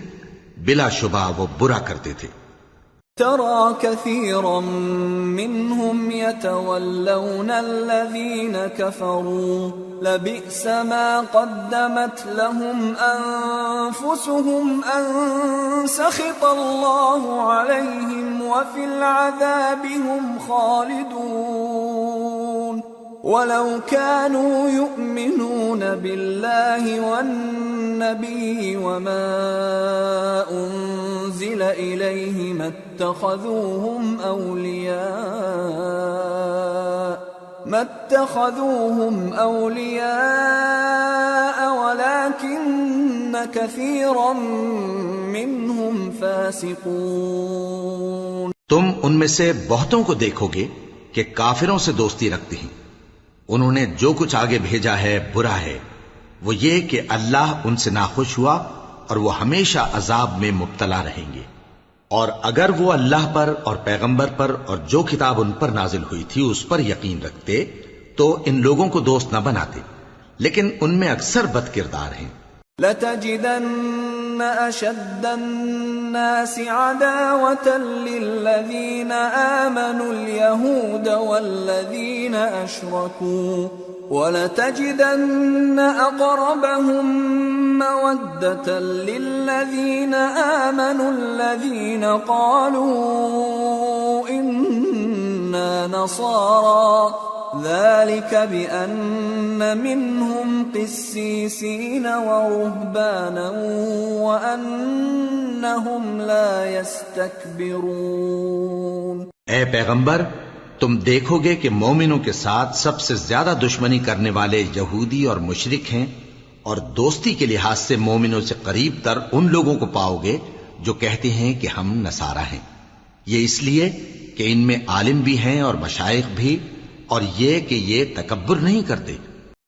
بلا شبہ وہ برا کرتے تھے۔ ترى كثيرا منهم يتولون الذين كفروا لبئس ما قدمت لهم أنفسهم أن سخط الله عليهم وفي العذاب هم خالدون ولو كانوا يؤمنون بالله والنبي وما أنزل إليه ما اتخذوهم أولياء ولكن كثيرا منهم فاسقون۔ تم ان میں سے بہتوں کو دیکھو گے کہ کافروں سے دوستی رکھتے ہیں، انہوں نے جو کچھ آگے بھیجا ہے برا ہے، وہ یہ کہ اللہ ان سے ناخوش ہوا اور وہ ہمیشہ عذاب میں مبتلا رہیں گے۔ اور اگر وہ اللہ پر اور پیغمبر پر اور جو کتاب ان پر نازل ہوئی تھی اس پر یقین رکھتے تو ان لوگوں کو دوست نہ بناتے، لیکن ان میں اکثر بد کردار ہیں۔ لَتَجِدَنَّ أَشَدَّ النَّاسِ عَدَاوَةً لِلَّذِينَ آمَنُوا الْيَهُودَ وَالَّذِينَ أَشْرَكُوا وَلَتَجِدَنَّ أَقْرَبَهُم مَّوَدَّةً لِلَّذِينَ آمَنُوا الَّذِينَ قَالُوا إِنَّ إنا نصارى ذلك بأن منهم قسيسين ورهبانا وأنهم لا يستكبرون۔ اے پیغمبر، تم دیکھو گے کہ مومنوں کے ساتھ سب سے زیادہ دشمنی کرنے والے یہودی اور مشرک ہیں، اور دوستی کے لحاظ سے مومنوں سے قریب تر ان لوگوں کو پاؤ گے جو کہتے ہیں کہ ہم نصارہ ہیں۔ یہ اس لیے کہ ان میں عالم بھی ہیں اور مشائخ بھی، اور یہ کہ یہ تکبر نہیں کرتے۔